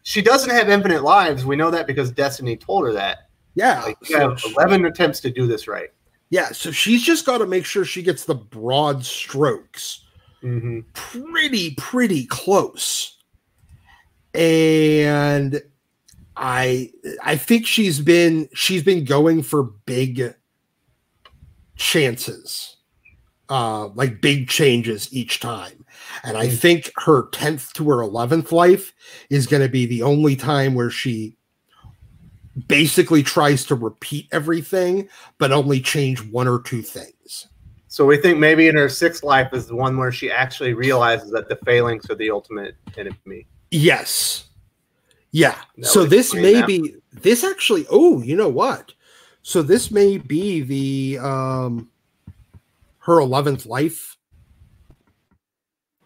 A: she doesn't have infinite lives. We know that because Destiny told her that.
B: Yeah.
A: Like, you have 11 attempts to do this right.
B: Yeah, so she's just got to make sure she gets the broad strokes pretty close. And I think she's been going for big chances, like big changes each time. And I think her 10th to her 11th life is going to be the only time where she basically tries to repeat everything, but only change one or two things.
A: So we think maybe in her 6th life is the one where she actually realizes that the phalanx are the ultimate enemy.
B: Yes. Yeah. So this may be this actually. Oh, you know what? So this may be the her 11th life.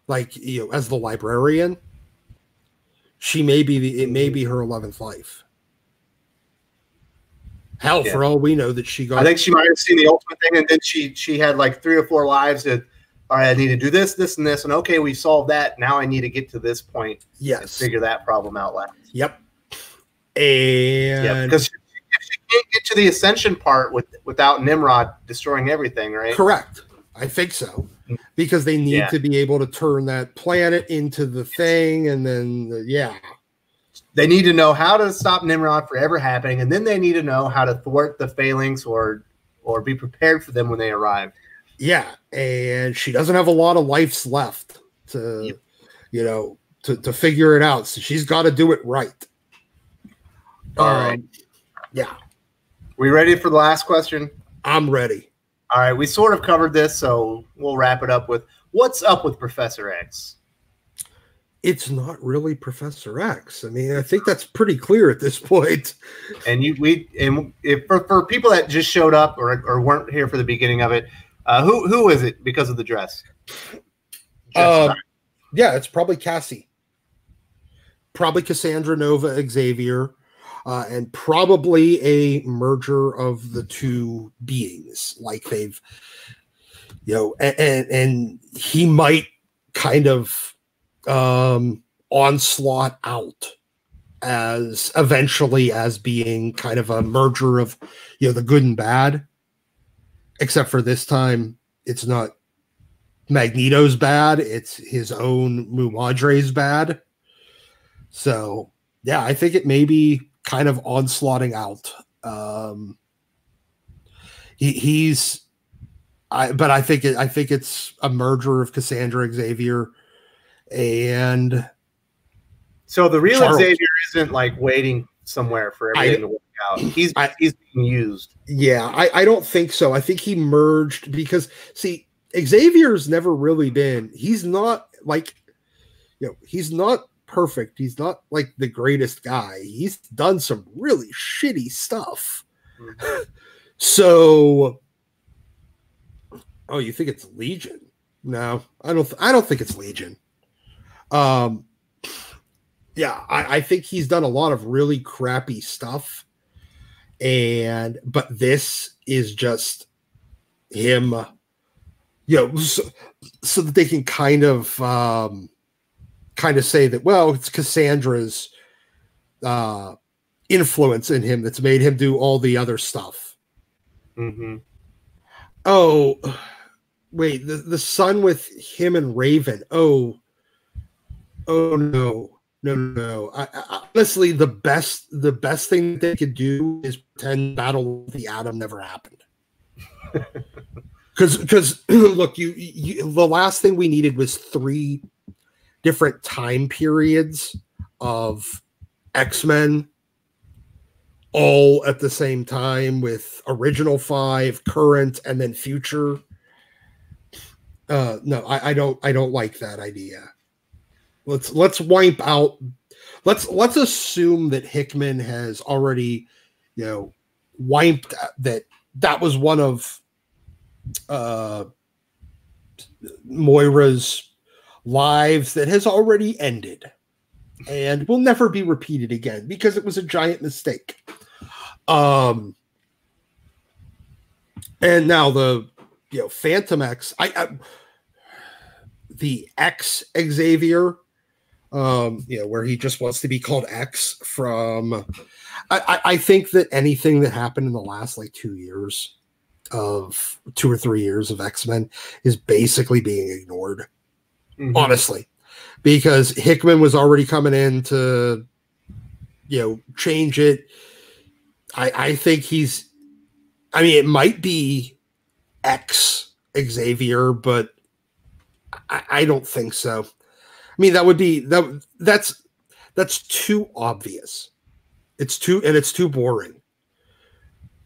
B: Like, as the librarian, she may be it may be her 11th life. Hell, for all we know, that she got.
A: I think she might have seen the ultimate thing, and then she had like 3 or 4 lives that, all right, I need to do this, this, and this, and okay, we solved that. Now I need to get to this point.
B: Yes.
A: And figure that problem out last.
B: Yep. And
A: because she can't get to the ascension part without Nimrod destroying everything, right?
B: Correct. I think so. Because they need to be able to turn that planet into the thing, and then
A: they need to know how to stop Nimrod from ever happening, and then they need to know how to thwart the phalanx or be prepared for them when they arrive.
B: Yeah, and she doesn't have a lot of lives left to to figure it out. So she's got to do it right.
A: All right.
B: Yeah.
A: We ready for the last question?
B: I'm ready.
A: All right. We sort of covered this, so we'll wrap it up with what's up with Professor X?
B: It's not really Professor X. I mean, I think that's pretty clear at this point.
A: And for people that just showed up or weren't here for the beginning of it, who is it because of the dress?
B: Yeah, it's probably Cassie. Probably Cassandra Nova Xavier, and probably a merger of the two beings. Like they've, and he might kind of onslaught out as eventually as being kind of a merger of the good and bad, except for this time it's not Magneto's bad, it's his own Muad'Dib's bad. So yeah, I think it may be kind of onslaughting out. But I think it's a merger of Cassandra Xavier and
A: so the real
B: Charles.
A: Xavier isn't like waiting somewhere for everything to work out. He's being used. Yeah,
B: I don't think so. I think he merged because Xavier's never really been. He's not like he's not perfect. He's not like the greatest guy. He's done some really shitty stuff. Mm-hmm. So, you think it's Legion? No, I don't think it's Legion. I think he's done a lot of really crappy stuff, but this is just him, so that they can kind of say that, well, it's Cassandra's influence in him that's made him do all the other stuff.
A: Mm-hmm.
B: Oh, wait, the son with him and Raven. Oh no. Honestly, the best thing they could do is pretend Battle of the Atom never happened. Because look, you the last thing we needed was 3 different time periods of X-Men all at the same time, with original 5, current, and then future. No, I don't like that idea. Let's wipe out. Let's assume that Hickman has already, wiped that was one of Moira's lives that has already ended and will never be repeated again because it was a giant mistake. And now the Phantom X, the X Xavier, where he just wants to be called X from. I think that anything that happened in the last 2 years of 2 or 3 years of X-Men is basically being ignored, honestly, because Hickman was already coming in to, change it. I think it might be X Xavier, but I don't think so. I mean, that's too obvious. It's too boring.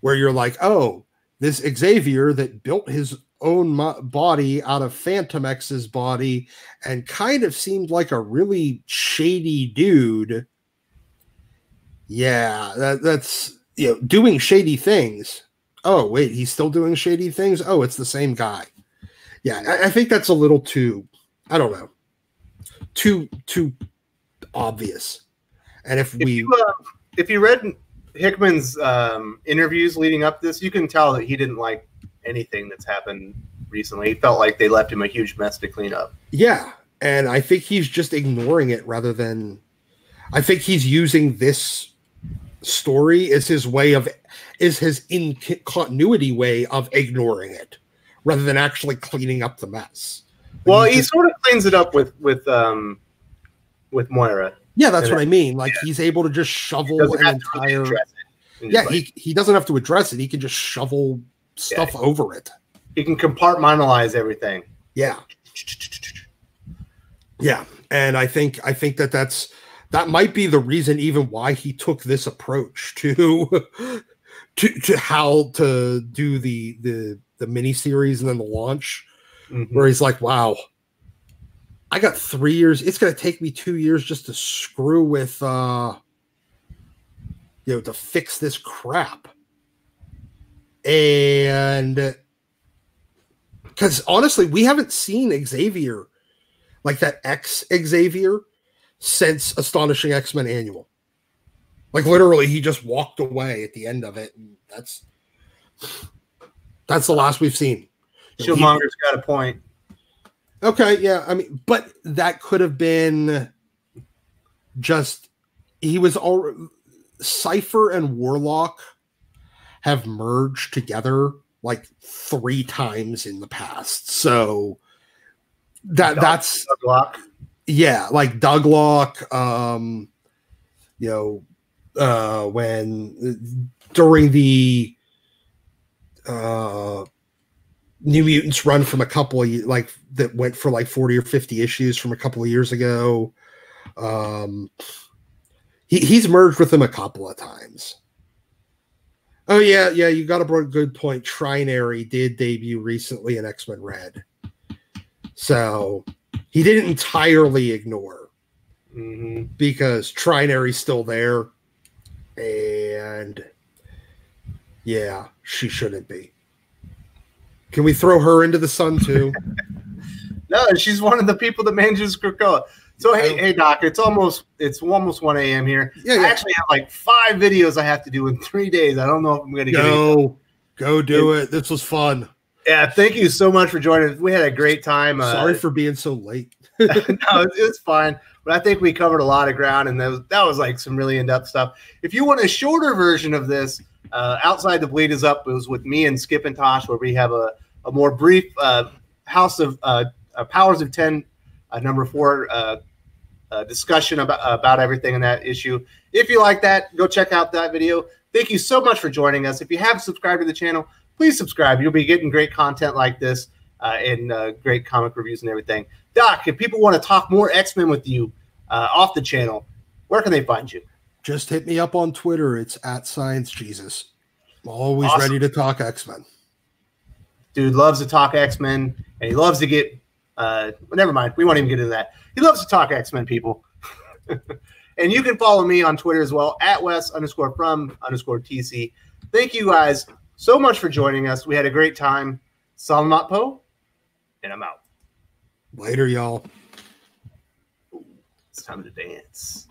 B: Where you're like, oh, this Xavier that built his own body out of Phantom X's body and kind of seemed like a really shady dude. Yeah, that's doing shady things. Oh, wait, he's still doing shady things? Oh, it's the same guy. Yeah, I think that's a little too, I don't know, too obvious. And if you read Hickman's interviews leading up to this, you can tell that he didn't like anything that's happened recently. He felt like they left him a huge mess to clean up. Yeah, and I think he's just ignoring it rather than... I think he's using this story as his in continuity way of ignoring it rather than actually cleaning up the mess. Well, he sort of cleans it up with Moira. Yeah, that's what I mean. He's able to just shovel an entire... Yeah, he doesn't have to address it. He can just shovel stuff over it. He can compartmentalize everything. Yeah. Yeah, and I think that might be the reason even why he took this approach to how to do the miniseries and then the launch, where he's like, wow, I got 3 years. It's going to take me 2 years just to screw with, to fix this crap. And because honestly, we haven't seen Xavier, like that X Xavier, since Astonishing X-Men Annual. Literally, he just walked away at the end of it. And that's the last we've seen. Killmonger's got a point. Okay, yeah. I mean, but that could have been just... He was all... Cypher and Warlock have merged together 3 times in the past. So that's... Douglock. Yeah, Douglock, when during the New Mutants run from a couple of that went for 40 or 50 issues from a couple of years ago. He's merged with them a couple of times. Oh yeah, you got a good point. Trinary did debut recently in X-Men Red. So he didn't entirely ignore because Trinary's still there, and yeah, she shouldn't be. Can we throw her into the sun too? No, she's one of the people that manages Krakoa. So hey, Doc, it's almost 1 a.m. here. Yeah, I actually have 5 videos I have to do in 3 days. I don't know if I'm going to go do it. This was fun. Yeah, thank you so much for joining us. We had a great time. Sorry for being so late.
A: It's fine. But I think we covered a lot of ground, and that was like some really in-depth stuff. If you want a shorter version of this, Outside the Bleed is Up. It was with me and Skip and Tosh, where we have a more brief House of Powers of 10, number 4 discussion about everything in that issue. If you like that, go check out that video. Thank you so much for joining us. If you haven't subscribed to the channel, please subscribe. You'll be getting great content like this and great comic reviews and everything. Doc, if people want to talk more X-Men with you off the channel, where can they find you?
B: Just hit me up on Twitter. It's @ScienceJesus. I'm always ready to talk X-Men.
A: Dude loves to talk X-Men, and he loves to get never mind. We won't even get into that. He loves to talk X-Men, people. And you can follow me on Twitter as well, @Wes_from_TC. Thank you guys so much for joining us. We had a great time. Salamat po, and I'm out.
B: Later, y'all.
A: It's time to dance.